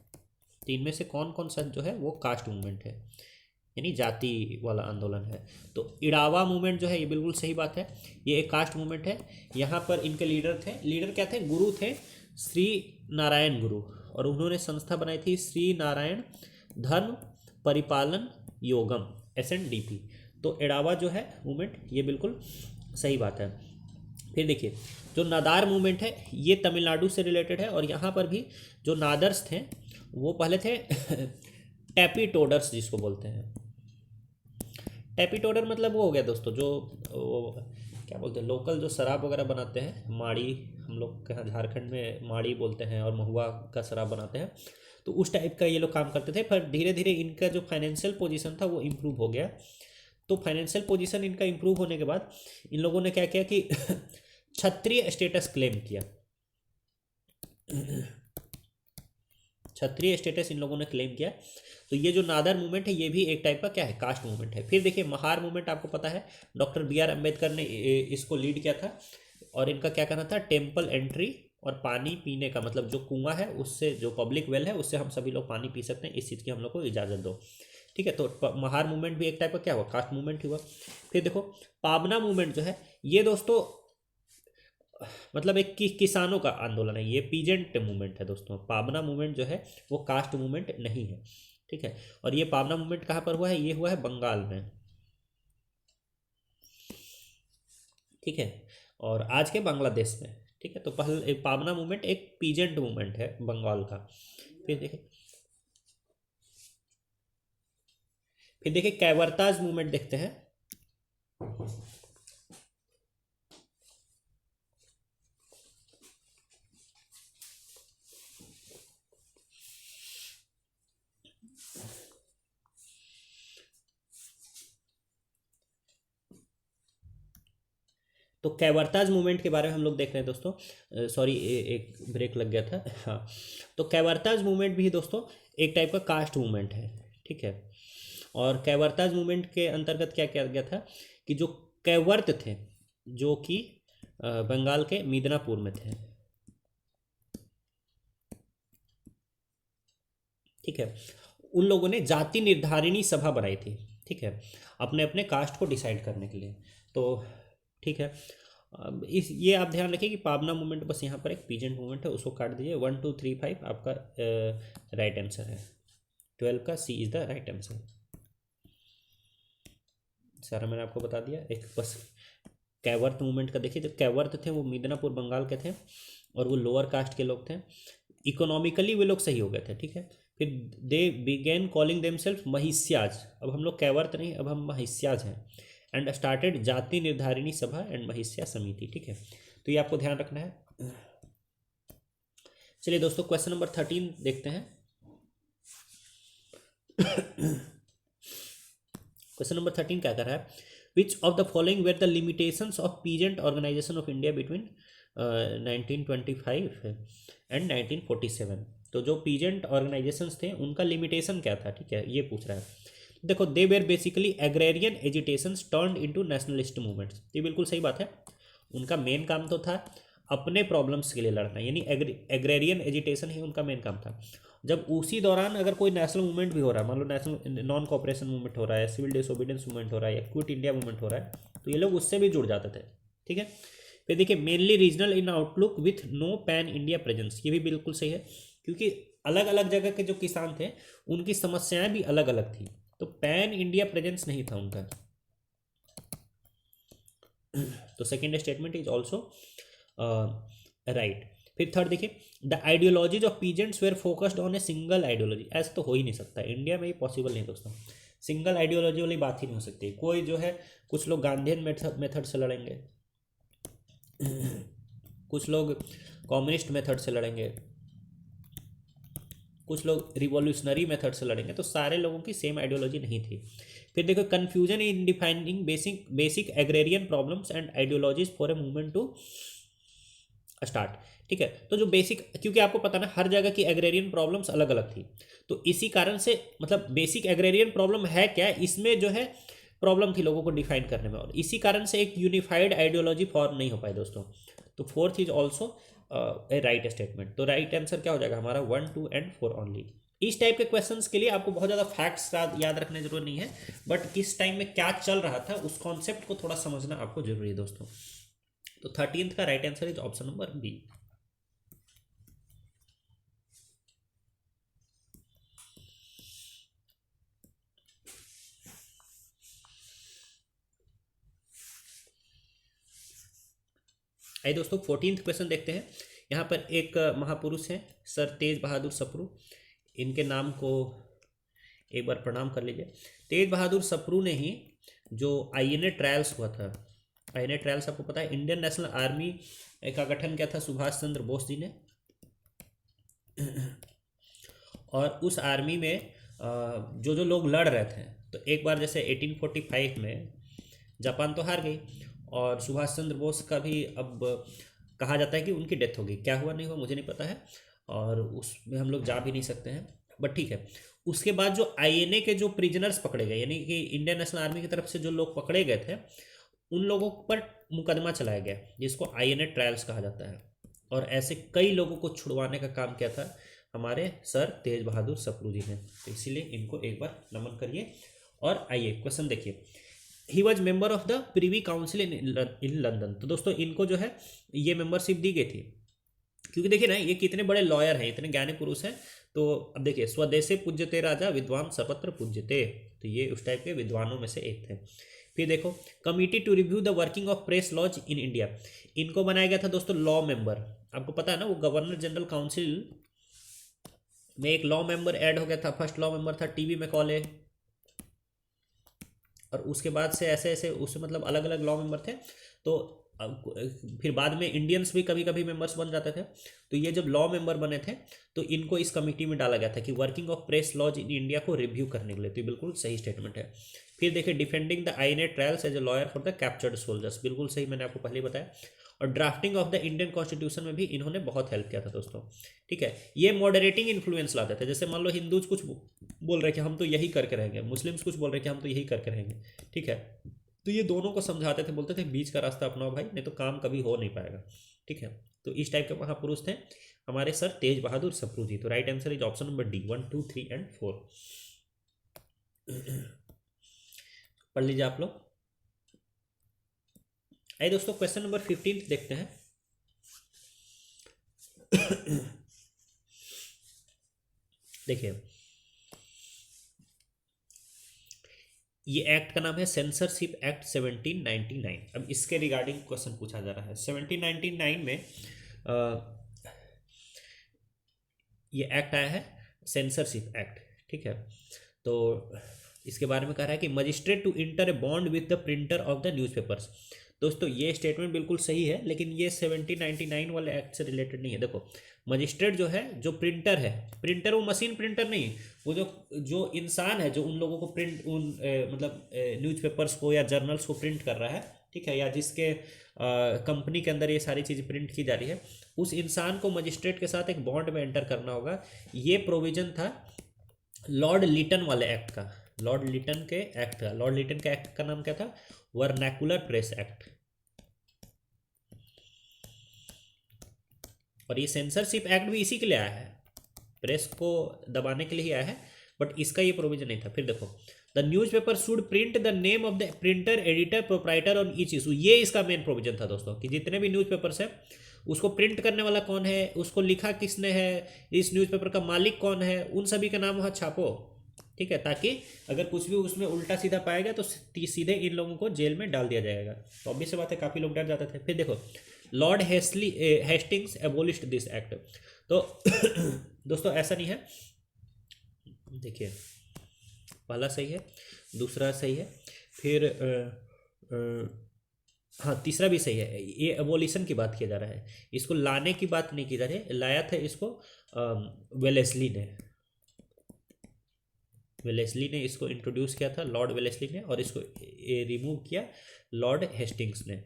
तो इनमें से कौन कौन सा जो है वो कास्ट मूवमेंट है, यानी जाति वाला आंदोलन है। तो इड़ावा मूवमेंट जो है ये बिल्कुल सही बात है, ये एक कास्ट मूवमेंट है। यहाँ पर इनके लीडर थे, लीडर क्या थे, गुरु थे श्री नारायण गुरु, और उन्होंने संस्था बनाई थी श्री नारायण धर्म परिपालन योगम SNDP। तो इड़ावा जो है मूवमेंट ये बिल्कुल सही बात है। फिर देखिए, जो नादार मूवमेंट है ये तमिलनाडु से रिलेटेड है, और यहाँ पर भी जो नादर्स थे वो पहले थे टैपी टोडर्स जिसको बोलते हैं। टैपी टोडर मतलब वो हो गया दोस्तों जो वो क्या बोलते हैं, लोकल जो शराब वगैरह बनाते हैं, माड़ी, हम लोग के यहाँ झारखंड में माड़ी बोलते हैं, और महुआ का शराब बनाते हैं। तो उस टाइप का ये लोग काम करते थे। पर धीरे धीरे इनका जो फाइनेंशियल पोजीशन था वो इम्प्रूव हो गया। तो फाइनेंशियल पोजीशन इनका इम्प्रूव होने के बाद इन लोगों ने क्या किया कि क्षत्रिय स्टेटस क्लेम किया। क्षत्रिय स्टेटस इन लोगों ने क्लेम किया। तो ये जो नादर मूवमेंट है ये भी एक टाइप का क्या है, कास्ट मूवमेंट है। फिर देखिए, महार मूवमेंट आपको पता है डॉक्टर BR अम्बेडकर ने इसको लीड किया था, और इनका क्या कहना था, टेम्पल एंट्री और पानी पीने का, मतलब जो कुआं है उससे, जो पब्लिक वेल है उससे हम सभी लोग पानी पी सकते हैं, इस चीज़ की हम लोग को इजाज़त दो। ठीक है, तो महार मूवमेंट भी एक टाइप का क्या हुआ, कास्ट मूवमेंट हुआ। फिर देखो, पाबना मूवमेंट जो है ये दोस्तों मतलब एक किसानों का आंदोलन है, ये पीजेंट मूवमेंट है दोस्तों। पाबना मूवमेंट जो है वो कास्ट मूवमेंट नहीं है। ठीक है, और ये पाबना मूवमेंट कहाँ पर हुआ है, ये हुआ है बंगाल में। ठीक है, और आज के बांग्लादेश में। ठीक है, तो पहले पाबना मूवमेंट एक पीजेंट मूवमेंट है बंगाल का। फिर देखिए, कैवर्ताज मूवमेंट देखते हैं। तो कैवर्ताज मूवमेंट के बारे में हम लोग देख रहे हैं दोस्तों। सॉरी, एक ब्रेक लग गया था। हाँ, तो कैवर्ताज मूवमेंट भी दोस्तों एक टाइप का कास्ट मूवमेंट है। ठीक है, और कैवर्ताज मूवमेंट के अंतर्गत क्या किया गया था कि जो कैवर्त थे, जो कि बंगाल के मिदनापुर में थे। ठीक है, उन लोगों ने जाति निर्धारिणी सभा बनाई थी। ठीक है, अपने अपने कास्ट को डिसाइड करने के लिए। तो ठीक है, अब इस ये आप ध्यान रखिए कि पाबना मूवमेंट बस यहाँ पर एक पीजेंट मूवमेंट है, उसको काट दीजिए। 1 2 3 5 आपका राइट आंसर है। 12 का सी इज द राइट आंसर। सारा मैंने आपको बता दिया। एक बस कैवर्त मूवमेंट का देखिए, जो कैवर्त थे वो मिदनापुर बंगाल के थे और वो लोअर कास्ट के लोग थे। इकोनॉमिकली वे लोग सही हो गए थे। ठीक है, फिर दे बिगेन कॉलिंग देमसेल्फ महिष्याज। अब हम लोग कैवर्त नहीं, अब हम महिष्याज हैं। एंड स्टार्टेड जाति निर्धारिणी सभा एंड महिष्या समिति। ठीक है, तो ये आपको ध्यान रखना है। चलिए दोस्तों, क्वेश्चन नंबर 13 देखते हैं। क्वेश्चन नंबर 13 क्या कर रहा है? Which of the following were the limitations of peasant organization of India between 1925 and 1947। तो जो पीजेंट ऑर्गेनाइजेशंस थे उनका लिमिटेशन क्या था? ठीक है, ये पूछ रहा है। देखो, they were basically agrarian agitations turned into nationalist movements. ये बिल्कुल सही बात है। उनका मेन काम तो था अपने प्रॉब्लम्स के लिए लड़ना, यानी एग्रेरियन एजिटेशन ही उनका मेन काम था। जब उसी दौरान अगर कोई नेशनल मूवमेंट भी हो रहा है, मान लो नेशनल नॉन कॉपरेशन मूवमेंट हो रहा है, सिविल डिसोबीडियंस मूवमेंट हो रहा है, या क्विट इंडिया मूवमेंट हो रहा है, तो ये लोग उससे भी जुड़ जाते थे। ठीक है, फिर देखिए, mainly regional in outlook with no pan India presence. ये भी बिल्कुल सही है, क्योंकि अलग अलग जगह के जो किसान थे उनकी समस्याएं भी अलग अलग थी, तो पैन इंडिया प्रेजेंस नहीं था उनका। तो second statement is also right. फिर थर्ड देखिए, the ideologies of peasants were focused on a single ideology. ऐसा तो हो ही नहीं सकता, इंडिया में ही पॉसिबल नहीं दोस्तों। सिंगल आइडियोलॉजी वाली बात ही नहीं हो सकती। कोई जो है, कुछ लोग गांधीयन मेथड से लड़ेंगे, कुछ लोग कम्युनिस्ट मेथड से लड़ेंगे, कुछ लोग रिवॉल्यूशनरी मेथड से लड़ेंगे, तो सारे लोगों की सेम आइडियोलॉजी नहीं थी। फिर देखो, confusion in defining basic agrarian problems and ideologies for a movement to start. ठीक है, तो जो बेसिक, क्योंकि आपको पता ना हर जगह की एग्रेरियन प्रॉब्लम्स अलग अलग थी, तो इसी कारण से मतलब बेसिक एग्रेरियन प्रॉब्लम है क्या, इसमें जो है प्रॉब्लम थी लोगों को डिफाइन करने में, और इसी कारण से एक यूनिफाइड आइडियोलॉजी फॉर्म नहीं हो पाई दोस्तों। तो fourth is also a right statement. तो राइट आंसर क्या हो जाएगा हमारा? 1 2 एंड 4 ओनली। इस टाइप के क्वेश्चंस के लिए आपको बहुत ज़्यादा फैक्ट्स याद रखने की जरूरत नहीं है, बट किस टाइम में क्या चल रहा था उस कॉन्सेप्ट को थोड़ा समझना आपको जरूरी है दोस्तों। तो 13th का right answer is option number B. आइए दोस्तों, 14th क्वेश्चन देखते हैं। यहाँ पर एक महापुरुष हैं सर तेज बहादुर सप्रू, इनके नाम को एक बार प्रणाम कर लीजिए। तेज बहादुर सप्रू ने ही जो आईएनए ट्रायल्स हुआ था, आईएनए ट्रायल्स आपको पता है, इंडियन नेशनल आर्मी का गठन किया था सुभाष चंद्र बोस जी ने। और उस आर्मी में जो जो लोग लड़ रहे थे, तो एक बार जैसे 1845 में जापान तो हार गई, और सुभाष चंद्र बोस का भी अब कहा जाता है कि उनकी डेथ हो गई। क्या हुआ नहीं हुआ मुझे नहीं पता है, और उसमें हम लोग जा भी नहीं सकते हैं, बट ठीक है। उसके बाद जो आईएनए के जो प्रिजनर्स पकड़े गए, यानी कि इंडियन नेशनल आर्मी की तरफ से जो लोग पकड़े गए थे, उन लोगों पर मुकदमा चलाया गया, जिसको आईएनए ट्रायल्स कहा जाता है। और ऐसे कई लोगों को छुड़वाने का काम किया था हमारे सर तेज बहादुर सप्रू जी ने, तो इसीलिए इनको एक बार नमन करिए। और आइए क्वेश्चन देखिए, he was member of the Privi council in London. तो दोस्तों इनको जो है ये मेंबरशिप दी गई थी, क्योंकि देखिए ना ये कितने बड़े लॉयर हैं, इतने ज्ञानी पुरुष हैं। तो अब देखिए, स्वदेशे पूज्यते राजा विद्वान सर्वत्र पूज्यते, तो ये उस टाइप के विद्वानों में से एक थे। फिर देखो, committee to review the working of press laws in India, इनको बनाया गया था दोस्तों लॉ मेंबर। आपको पता है ना, वो गवर्नर जनरल काउंसिल में एक लॉ मेंबर ऐड हो गया था। फर्स्ट लॉ मेंबर था टीबी मैकॉले, और उसके बाद से ऐसे ऐसे उससे मतलब अलग अलग लॉ मेंबर थे। तो फिर बाद में इंडियंस भी कभी कभी मेंबर्स बन जाते थे। तो ये जब लॉ मेंबर बने थे, तो इनको इस कमेटी में डाला गया था कि working of press laws in India को रिव्यू करने के लिए। तो ये बिल्कुल सही स्टेटमेंट है। फिर देखिए, defending the INA trials as a lawyer for the captured soldiers, बिल्कुल सही, मैंने आपको पहले बताया। और drafting of the Indian constitution में भी इन्होंने बहुत हेल्प किया था दोस्तों। ठीक है, ये मॉडरेटिंग इन्फ्लुएंस लाते थे। जैसे मान लो हिंदूज कुछ बोल रहे कि हम तो यही करके रहेंगे, मुस्लिम्स कुछ बोल रहे कि हम तो यही करके रहेंगे, ठीक है, तो ये दोनों को समझाते थे, बोलते थे बीच का रास्ता अपनाओ भाई, नहीं तो काम कभी हो नहीं पाएगा। ठीक है, तो इस टाइप के महापुरुष थे हमारे सर तेज बहादुर सप्रू जी। तो right answer is option number D, 1 2 3 and 4। पढ़ लीजिए आप लोग। आइए दोस्तों क्वेश्चन नंबर 15 देखते हैं। देखिए ये एक्ट का नाम है सेंसरशिप एक्ट 1799। अब इसके रिगार्डिंग क्वेश्चन पूछा जा रहा है। 1799 में ये एक्ट आया है, सेंसरशिप एक्ट। ठीक है, तो इसके बारे में कह रहा है कि magistrate to enter a bond with the printer of the newspapers. दोस्तों ये स्टेटमेंट बिल्कुल सही है, लेकिन ये 1799 वाले एक्ट से रिलेटेड नहीं है। देखो मजिस्ट्रेट जो है, जो प्रिंटर है, प्रिंटर वो मशीन प्रिंटर नहीं, वो जो जो इंसान है जो उन लोगों को प्रिंट मतलब न्यूज़पेपर्स को या जर्नल्स को प्रिंट कर रहा है, ठीक है, या जिसके कंपनी के अंदर ये सारी चीज़ प्रिंट की जा रही है, उस इंसान को मजिस्ट्रेट के साथ एक बॉन्ड में एंटर करना होगा। ये प्रोविजन था लॉर्ड लिटन वाले एक्ट का, लॉर्ड लिटन के एक्ट का। लॉर्ड लिटन के एक्ट का नाम क्या था? Vernacular press act. और ये सेंसरशिप एक्ट भी इसी के लिए आया है, प्रेस को दबाने के लिए ही आया है, बट इसका ये प्रोविजन नहीं था। फिर देखो the newspaper should print the name of the printer, editor, proprietor on each issue. ये इसका मेन प्रोविजन था दोस्तों, कि जितने भी न्यूज़पेपर्स है उसको प्रिंट करने वाला कौन है, उसको लिखा किसने है, इस न्यूज़पेपर का मालिक कौन है, उन सभी का नाम वहाँ छापो। ठीक है, ताकि अगर कुछ भी उसमें उल्टा सीधा पाएगा तो सीधे इन लोगों को जेल में डाल दिया जाएगा। तो ऑब्वियस सी बात है, काफ़ी लोग डर जाते थे। फिर देखो लॉर्ड हेस्टिंग्स एबोलिश्ड दिस एक्ट। तो दोस्तों ऐसा नहीं है, देखिए पहला सही है, दूसरा सही है, फिर हाँ तीसरा भी सही है। ये एबोलिशन की बात किया जा रहा है, इसको लाने की बात नहीं की जा रही है। लाया था इसको वेलेस्ली ने, वेलेस्ली ने इसको इंट्रोड्यूस किया था, लॉर्ड वेलेस्ली ने, और इसको रिमूव किया लॉर्ड हेस्टिंग्स ने।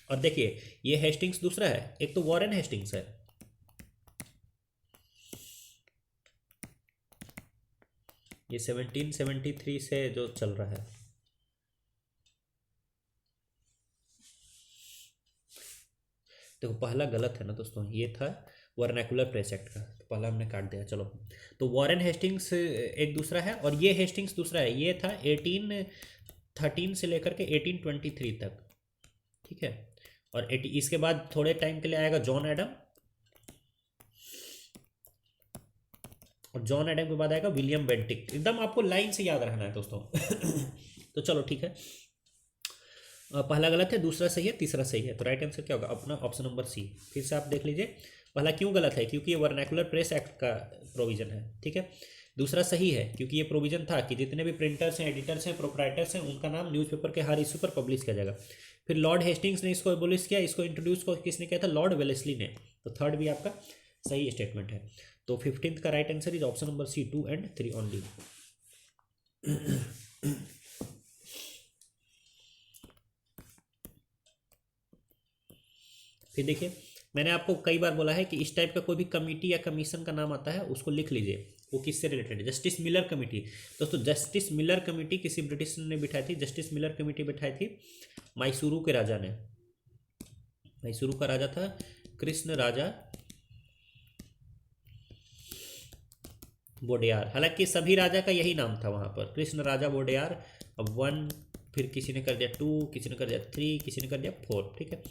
और देखिए ये हेस्टिंग्स दूसरा है, एक तो वॉरेन हेस्टिंग्स है। ये 1773 से जो चल रहा है। देखो पहला गलत है ना दोस्तों, ये था वर्नैकुलर प्रेस एक्ट का, तो पहला हमने काट दिया। चलो, तो वॉरेन हेस्टिंग्स एक दूसरा है, और ये हेस्टिंग्स दूसरा है। ये था 1813 से लेकर के 1823 तक। ठीक है, और इसके बाद थोड़े टाइम के लिए आएगा जॉन एडम, और जॉन एडम के बाद आएगा विलियम बेंटिक। एकदम आपको लाइन से याद रखना है दोस्तों। तो चलो ठीक है, पहला गलत है, दूसरा सही है, तीसरा सही है। तो राइट आंसर क्या होगा? अपना ऑप्शन नंबर सी। फिर से आप देख लीजिए, पहला क्यों गलत है? क्योंकि ये वर्नैकुलर प्रेस एक्ट का प्रोविजन है। ठीक है, दूसरा सही है क्योंकि ये प्रोविजन था कि जितने भी प्रिंटर्स हैं, एडिटर्स हैं, प्रोप्राइटर्स हैं, उनका नाम न्यूज़पेपर के हर इशू पर पब्लिश किया जाएगा। फिर लॉर्ड हेस्टिंग्स ने इसको एबोलिश किया, इसको इंट्रोड्यूस को किसने किया था? लॉर्ड वेलेस्ली ने। तो थर्ड भी आपका सही स्टेटमेंट है। तो 15th का right answer is option number C, 2 and 3 only. फिर देखिए, मैंने आपको कई बार बोला है कि इस टाइप का कोई भी कमेटी या कमीशन का नाम आता है उसको लिख लीजिए, वो किससे रिलेटेड है। जस्टिस मिलर कमेटी, दोस्तों जस्टिस मिलर कमेटी किसी ब्रिटिश ने बिठाई थी। जस्टिस मिलर कमेटी बिठाई थी मैसूरू के राजा ने। मैसूरू का राजा था कृष्ण राजा वोडेयार। हालांकि सभी राजा का यही नाम था वहाँ पर, कृष्ण राजा वोडेयार। अब 1, फिर किसी ने कर दिया 2, किसी ने कर दिया 3, किसी ने कर दिया 4। ठीक है,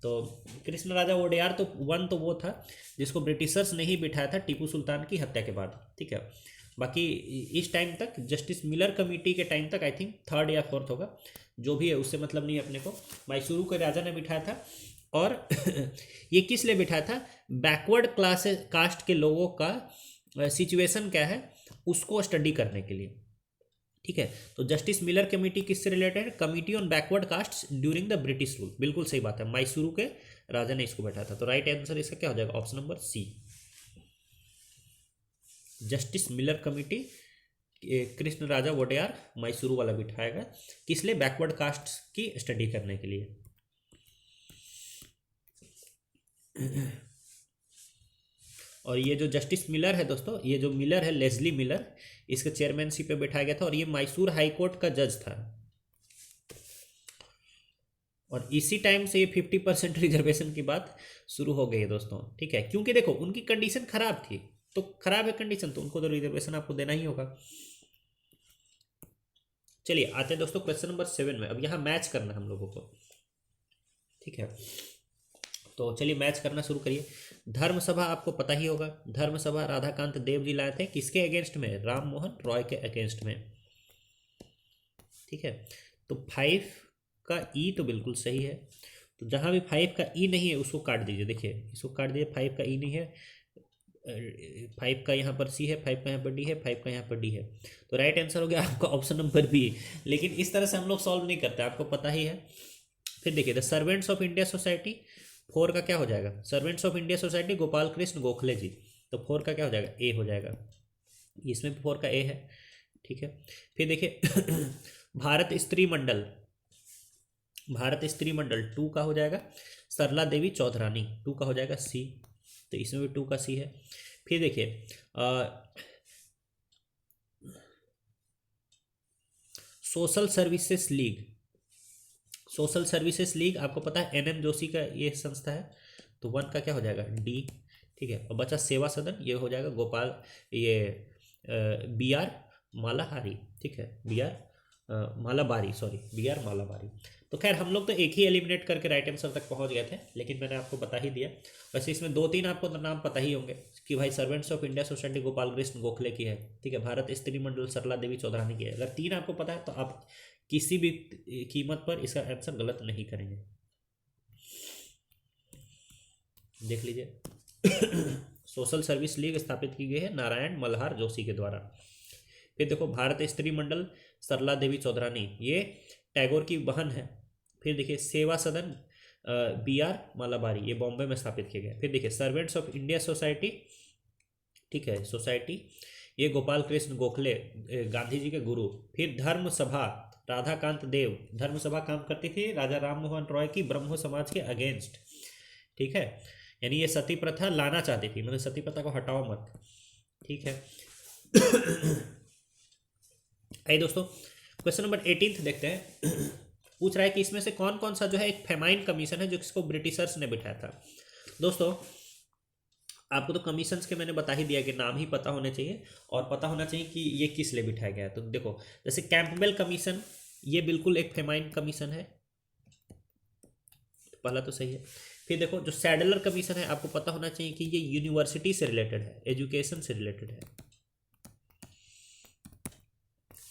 तो कृष्ण राजा वोडेयार तो 1 तो वो था जिसको ब्रिटिशर्स ने ही बिठाया था टीपू सुल्तान की हत्या के बाद। ठीक है, बाकी इस टाइम तक जस्टिस मिलर कमेटी के टाइम तक आई थिंक 3rd या 4th होगा, जो भी है उससे मतलब नहीं अपने को। मैसूरू के राजा ने बिठाया था, और ये किस लिए बिठाया था? बैकवर्ड क्लास कास्ट के लोगों का सिचुएशन क्या है उसको स्टडी करने के लिए। ठीक है, तो जस्टिस मिलर कमेटी किससे रिलेटेड है? Committee on backward caste during the British rule. बिल्कुल सही बात है, मैसूरू के राजा ने इसको बैठा था। तो राइट आंसर इसका क्या हो जाएगा? Option number C, justice Miller committee Krishna Raja Wodeyar Mysuru वाला बिठाएगा, किस लिए? बैकवर्ड कास्ट की स्टडी करने के लिए। और ये जो जस्टिस मिलर है दोस्तों, ये जो मिलर है, लेस्ली मिलर, इसके चेयरमैनशिप पे बैठाया गया था और ये मैसूर हाई कोर्ट का जज था। और इसी टाइम से ये 50% रिजर्वेशन की बात शुरू हो गई है दोस्तों, ठीक है, क्योंकि देखो उनकी कंडीशन खराब थी, तो खराब है कंडीशन तो उनको तो रिजर्वेशन आपको देना ही होगा। चलिए आते हैं दोस्तों क्वेश्चन नंबर 7 में। अब यहाँ मैच करना है हम लोगों को, ठीक है, तो चलिए मैच करना शुरू करिए। धर्म सभा आपको पता ही होगा, धर्म सभा राधाकांत देव जी लाए थे, किसके अगेंस्ट में? राम मोहन रॉय के अगेंस्ट में, ठीक है। तो 5 का ई तो बिल्कुल सही है, तो जहाँ भी 5 का ई नहीं है उसको काट दीजिए, देखिए इसको काट दीजिए, 5 का ई नहीं है, 5 का यहाँ पर सी है, 5 का यहाँ पर डी है, 5 का यहाँ पर डी है, तो राइट आंसर हो गया आपका ऑप्शन नंबर बी। लेकिन इस तरह से हम लोग सॉल्व नहीं करते, आपको पता ही है। फिर देखिए the servants of India society, 4 का क्या हो जाएगा? Servants of India society Gopal Krishna Gokhale ji, तो 4 का क्या हो जाएगा? ए हो जाएगा, इसमें भी 4 का ए है, ठीक है। फिर देखिए भारत स्त्री मंडल, भारत स्त्री मंडल 2 का हो जाएगा सरला देवी चौधरानी, 2 का हो जाएगा सी, तो इसमें भी 2 का सी है। फिर देखिए social services league, social services league आपको पता है एनएम जोशी का ये संस्था है, तो 1 का क्या हो जाएगा? डी, ठीक है। और बचा सेवा सदन, ये हो जाएगा गोपाल, ये बी आर मालाहारी, ठीक है, B R Malabari, sorry B R Malabari. तो खैर हम लोग तो एक ही एलिमिनेट करके राइट आंसर तक पहुंच गए थे, लेकिन मैंने आपको बता ही दिया। वैसे इसमें 2-3 आपको तो नाम पता ही होंगे कि भाई servants of India society Gopal Krishna Gokhale की है, ठीक है, भारत स्त्री मंडल सरला देवी चौधरानी की है। अगर 3 आपको पता है तो आप किसी भी कीमत पर इसका आंसर गलत नहीं करेंगे, देख लीजिए सोशल सर्विस लीग स्थापित की गई है नारायण मल्हार जोशी के द्वारा। फिर देखो भारत स्त्री मंडल सरला देवी चौधरानी, ये टैगोर की बहन है। फिर देखिए सेवा सदन बी आर मालाबारी, ये बॉम्बे में स्थापित किया गया। फिर देखिए सर्वेंट्स ऑफ इंडिया सोसाइटी, ठीक है, सोसाइटी, ये गोपाल कृष्ण गोखले गांधी जी के गुरु। फिर धर्म सभा राधाकांत देव, धर्म सभा काम करती थी राजा राम मोहन रॉय की ब्रह्मो समाज के अगेंस्ट, ठीक है, यानी ये सती प्रथा लाना चाहती थी, मतलब सती प्रथा को हटाओ मत, ठीक है। आइए दोस्तों क्वेश्चन नंबर 18 देखते हैं। पूछ रहा है कि इसमें से कौन कौन सा जो है एक फेमाइन कमीशन है जो किसको ब्रिटिशर्स ने बिठाया था। दोस्तों आपको तो कमीशंस के मैंने बता ही दिया कि नाम ही पता होने चाहिए और पता होना चाहिए कि ये किस लिए बिठाया गया है। तो देखो जैसे कैंपबेल कमीशन, ये बिल्कुल एक फेमाइन कमीशन है, पहला तो सही है। फिर देखो जो सैडलर कमीशन है, आपको पता होना चाहिए कि ये यूनिवर्सिटी से रिलेटेड है, एजुकेशन से रिलेटेड है,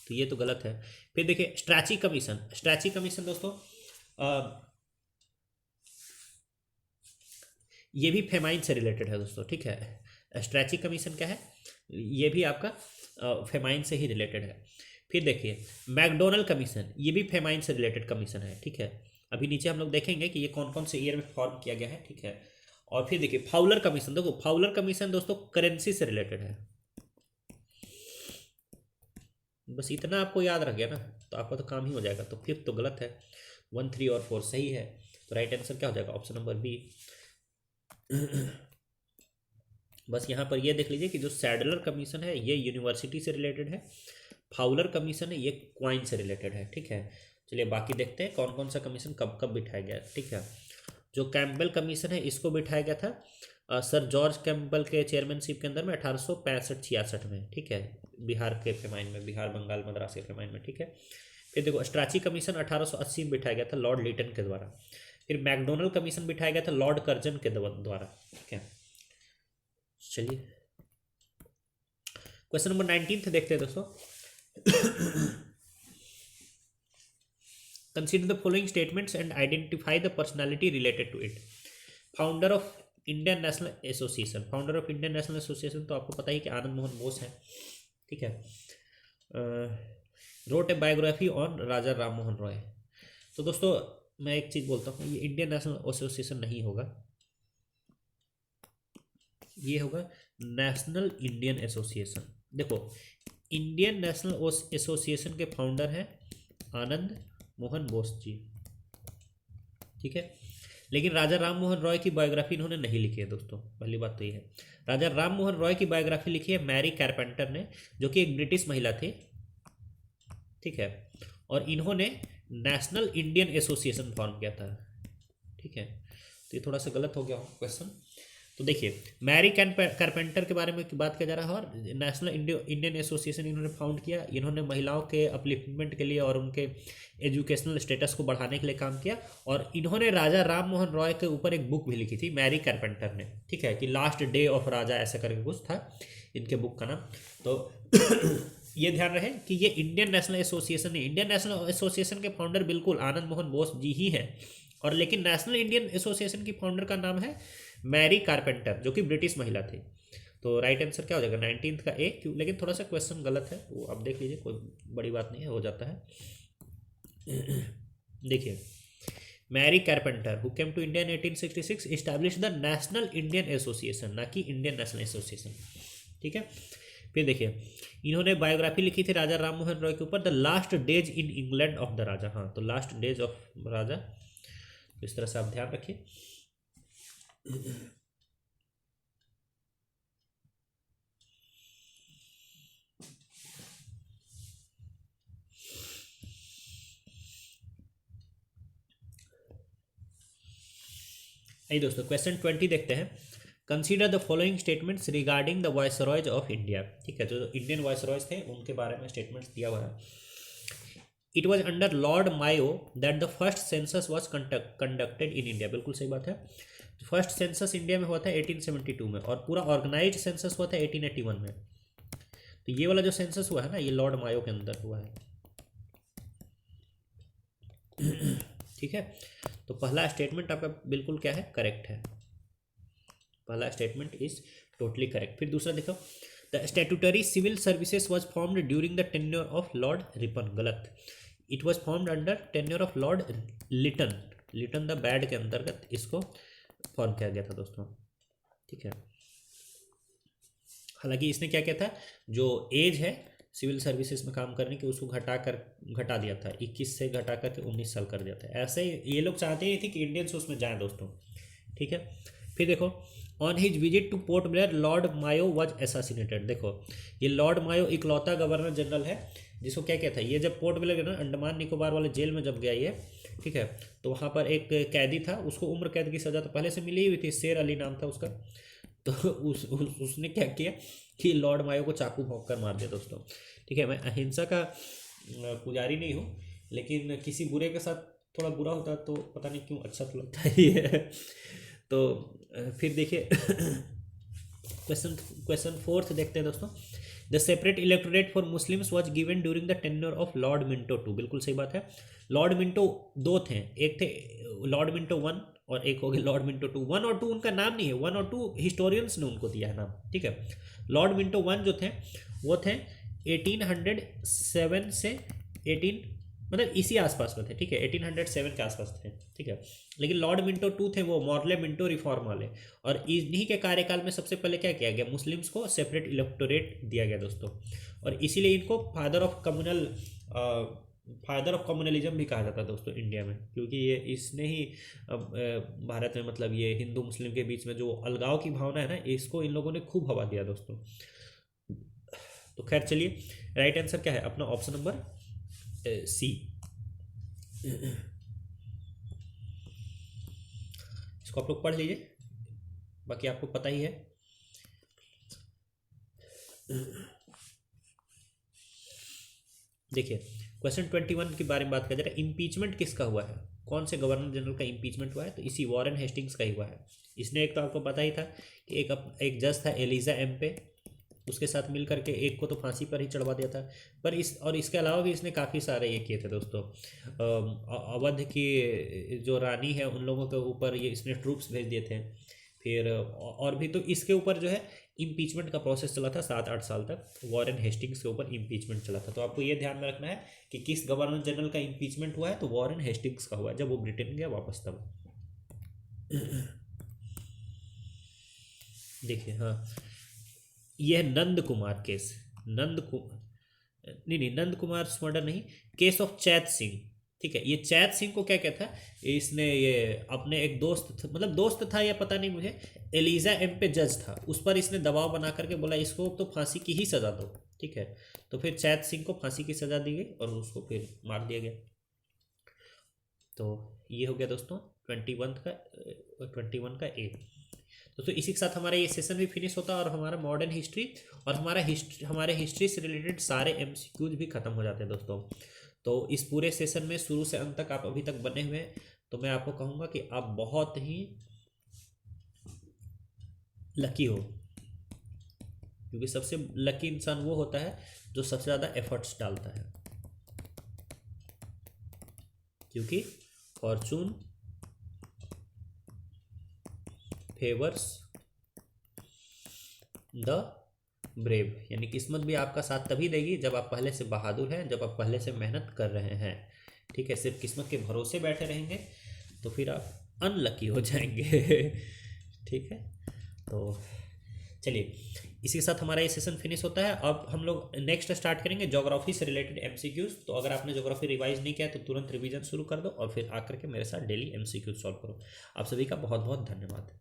तो ये तो गलत है। फिर देखिए स्ट्रैची कमीशन, स्ट्रैची कमीशन दोस्तों ये भी फेमाइन से रिलेटेड है दोस्तों, ठीक है। स्ट्रैची कमीशन क्या है? ये भी आपका फेमाइन से ही रिलेटेड है। फिर देखिए मैकडोनल्ड कमीशन, ये भी फेमाइन से रिलेटेड कमीशन है, ठीक है। अभी नीचे हम लोग देखेंगे कि ये कौन कौन से ईयर में फॉर्म किया गया है, ठीक है। और फिर देखिए फाउलर कमीशन, देखो फाउलर कमीशन दोस्तों करेंसी से रिलेटेड है। बस इतना आपको याद रख गया ना तो आपका तो काम ही हो जाएगा। तो 5 तो गलत है, 1, 3 और 4 सही है, तो राइट आंसर क्या हो जाएगा? Option number B. बस यहाँ पर ये देख लीजिए कि जो सैडलर कमीशन है ये यूनिवर्सिटी से रिलेटेड है, फाउलर कमीशन है ये क्वाइन से रिलेटेड है, ठीक है। चलिए बाकी देखते हैं कौन कौन सा कमीशन कब कब बिठाया गया, ठीक है। जो कैंपबेल कमीशन है इसको बिठाया गया था सर जॉर्ज कैंपबेल के चेयरमैनशिप के अंदर में 1865-66 में, ठीक है, बिहार के फेमाइन में, बिहार बंगाल मद्रास के फेमाइन में, ठीक है। फिर देखो स्ट्रैची कमीशन 1880 में बिठाया गया था लॉर्ड लिटन के द्वारा। फिर मैकडोनल्ड कमीशन बिठाया गया था लॉर्ड कर्जन के द्वारा, ठीक है। चलिए क्वेश्चन नंबर 19 देखते हैं दोस्तों। Consider the following statements and identify the personality related to it. Founder of Indian national association, founder of Indian national association तो आपको पता ही कि आनंद मोहन बोस है, ठीक है। रोट ए बायोग्राफी ऑन राजा राम मोहन रॉय। तो दोस्तों मैं एक चीज़ बोलता हूँ, ये इंडियन नेशनल एसोसिएशन नहीं होगा, ये होगा नेशनल इंडियन एसोसिएशन। देखो इंडियन नेशनल एसोसिएशन के फाउंडर हैं आनंद मोहन बोस जी, ठीक है। लेकिन राजा राम मोहन रॉय की बायोग्राफी इन्होंने नहीं लिखी है दोस्तों, पहली बात तो ये है। राजा राम मोहन रॉय की बायोग्राफी लिखी है मैरी कारपेंटर ने, जो कि एक ब्रिटिश महिला थी, ठीक है। और इन्होंने नेशनल इंडियन एसोसिएशन फॉर्म किया था, ठीक है। तो ये थोड़ा सा गलत हो गया क्वेश्चन। तो देखिए मैरी कारपेंटर के बारे में बात किया जा रहा है, और नेशनल इंडियन एसोसिएशन इन्होंने फाउंड किया। इन्होंने महिलाओं के अपलिफ्टमेंट के लिए और उनके एजुकेशनल स्टेटस को बढ़ाने के लिए काम किया। और इन्होंने राजा राम मोहन रॉय के ऊपर एक बुक भी लिखी थी मैरी कारपेंटर ने, ठीक है, कि लास्ट डे ऑफ राजा ऐसा करके कुछ था इनके बुक का नाम। तो ये ध्यान रहे कि ये इंडियन नेशनल एसोसिएशन है। इंडियन नेशनल एसोसिएशन के फाउंडर बिल्कुल आनंद मोहन बोस जी ही हैं, और लेकिन नेशनल इंडियन एसोसिएशन की फाउंडर का नाम है मैरी कारपेंटर, जो कि ब्रिटिश महिला थी। तो राइट आंसर क्या हो जाएगा 19 का ए। क्यों, लेकिन थोड़ा सा क्वेश्चन गलत है, वो आप देख लीजिए, कोई बड़ी बात नहीं है, हो जाता है। देखिए Mary Carpenter who came to India in 1866 establish the national Indian association, ना कि इंडियन नेशनल एसोसिएशन, ठीक है। फिर देखिए इन्होंने बायोग्राफी लिखी थी राजा राम मोहन रॉय के ऊपर, the last days in England of the Raja. हाँ, तो लास्ट डेज ऑफ राजा, तो इस तरह से आप ध्यान रखिए। आइए दोस्तों क्वेश्चन 20 देखते हैं। Consider the following statements regarding the viceroys of India, ठीक है, जो इंडियन वायसरॉयज थे उनके बारे में स्टेटमेंट्स दिया हुआ है। It was under Lord Mayo that the first census was conducted in India, बिल्कुल सही बात है। फर्स्ट सेंसस इंडिया में हुआ था 1872 में, और पूरा ऑर्गेनाइज्ड सेंसस हुआ था 1881 में। तो ये वाला जो सेंसस हुआ है ना, ये लॉर्ड मायो के अंदर हुआ है, ठीक है। तो पहला स्टेटमेंट आपका बिल्कुल क्या है, करेक्ट है। पहला स्टेटमेंट इज टोटली करेक्ट। फिर दूसरा देखो, the statutory civil services was formed during the tenure of Lord Ripon, गलत। It was formed under tenure of Lord Lytton, Lytton the bad के अंतर्गत इसको फॉर्म किया गया था दोस्तों, ठीक है। हालांकि इसने क्या किया था, जो एज है सिविल सर्विसेज में काम करने की, उसको घटा दिया था, 21 से घटा करके 19 साल कर दिया था। ऐसे ही ये लोग चाहते ही थे कि इंडियंस उसमें जाएं दोस्तों, ठीक है। फिर देखो, on his visit to Port Blair Lord Mayo was assassinated. देखो ये लॉर्ड मायो इकलौता गवर्नर जनरल है जिसको क्या कहता है, ये जब पोर्ट ब्लेयर ना अंडमान निकोबार वाले जेल में जब गया ये, ठीक है, तो वहाँ पर एक कैदी था, उसको उम्र कैद की सज़ा तो पहले से मिली हुई थी, शेर अली नाम था उसका। तो उसने क्या किया कि लॉर्ड मायो को चाकू भोंक कर मार दिया दोस्तों, ठीक है। मैं अहिंसा का पुजारी नहीं हूँ, लेकिन किसी बुरे के साथ थोड़ा बुरा होता है तो पता नहीं क्यों अच्छा तो लगता है ये। तो फिर देखिए क्वेश्चन फोर्थ देखते हैं दोस्तों। The separate electorate for Muslims was given during the tenure of Lord Minto two, बिल्कुल सही बात है। लॉर्ड मिंटो दो थे, एक थे लॉर्ड मिंटो वन और एक हो गया लॉर्ड मिंटो टू। वन और टू उनका नाम नहीं है, वन और टू हिस्टोरियंस ने उनको दिया है नाम, ठीक है। लॉर्ड मिंटो वन जो थे वो थे 1807 से 18 मतलब इसी आसपास में थे, ठीक है, 1807 के आसपास थे, ठीक है। लेकिन लॉर्ड मिंटो टू थे वो मॉर्ले मिंटो रिफॉर्म वाले, और इन्हीं के कार्यकाल में सबसे पहले क्या किया गया, मुस्लिम्स को सेपरेट इलेक्टोरेट दिया गया दोस्तों। और इसीलिए इनको फादर ऑफ कम्युनलिज्म भी कहा जाता है दोस्तों इंडिया में, क्योंकि ये इसने ही भारत में मतलब ये हिंदू मुस्लिम के बीच में जो अलगाव की भावना है ना, इसको इन लोगों ने खूब हवा दिया दोस्तों। तो खैर चलिए, राइट आंसर क्या है अपना, ऑप्शन नंबर सी। इसको आप लोग पढ़ लीजिए, बाकी आपको पता ही है। देखिए क्वेश्चन 21 के बारे में बात किया जा रहा है, इम्पीचमेंट किसका हुआ है, कौन से गवर्नर जनरल का इम्पीचमेंट हुआ है, तो इसी वॉरेन हेस्टिंग्स का ही हुआ है। इसने एक तो आपको पता ही था कि एक जज था एलिजा एम्पे, उसके साथ मिल करके एक को तो फांसी पर ही चढ़वा दिया था। पर इसके अलावा भी इसने काफ़ी सारे ये किए थे दोस्तों। अवध की जो रानी है उन लोगों के ऊपर ये इसने ट्रूप्स भेज दिए थे। फिर और भी तो इसके ऊपर जो है इम्पीचमेंट का प्रोसेस चला था 7-8 साल तक, वॉरेन हेस्टिंग्स के ऊपर इम्पीचमेंट चला था। तो आपको ये ध्यान में रखना है कि किस गवर्नर जनरल का इम्पीचमेंट हुआ है, तो वॉरेन हेस्टिंग्स का हुआ है, जब वो ब्रिटेन गया वापस तब। देखिए हाँ, यह नंद कुमार केस, नंद कुमार स्मर्डर नहीं, केस ऑफ चैत सिंह, ठीक है। ये चैत सिंह को क्या कहता है, इसने ये अपने एक दोस्त मतलब दोस्त था या पता नहीं मुझे, एलिजा एम पे जज था, उस पर इसने दबाव बना करके बोला इसको तो फांसी की ही सज़ा दो। ठीक है। तो फिर चैत सिंह को फांसी की सज़ा दी गई और उसको फिर मार दिया गया। तो ये हो गया दोस्तों 21 का ए। दोस्तों इसी के साथ हमारा ये सेशन भी फिनिश होता है और हमारा मॉडर्न हिस्ट्री और हमारे हिस्ट्री से रिलेटेड सारे एमसीक्यूज भी खत्म हो जाते हैं दोस्तों। तो इस पूरे सेशन में शुरू से अंत तक आप अभी तक बने हुए हैं, तो मैं आपको कहूँगा कि आप बहुत ही लकी हो, क्योंकि सबसे लकी इंसान वो होता है जो सबसे ज़्यादा एफर्ट्स डालता है, क्योंकि फॉर्चून फेवर्स द ब्रेव, यानी किस्मत भी आपका साथ तभी देगी जब आप पहले से बहादुर हैं, जब आप पहले से मेहनत कर रहे हैं। ठीक है। सिर्फ किस्मत के भरोसे बैठे रहेंगे तो फिर आप अनलकी हो जाएंगे। ठीक है। तो चलिए इसी के साथ हमारा ये सेशन फिनिश होता है। अब हम लोग नेक्स्ट स्टार्ट करेंगे ज्योग्राफी से रिलेटेड एमसीक्यूज। तो अगर आपने ज्योग्राफी रिवाइज नहीं किया तो तुरंत रिवीजन शुरू कर दो और फिर आकर के मेरे साथ डेली एमसीक्यूज सॉल्व करो। आप सभी का बहुत बहुत धन्यवाद।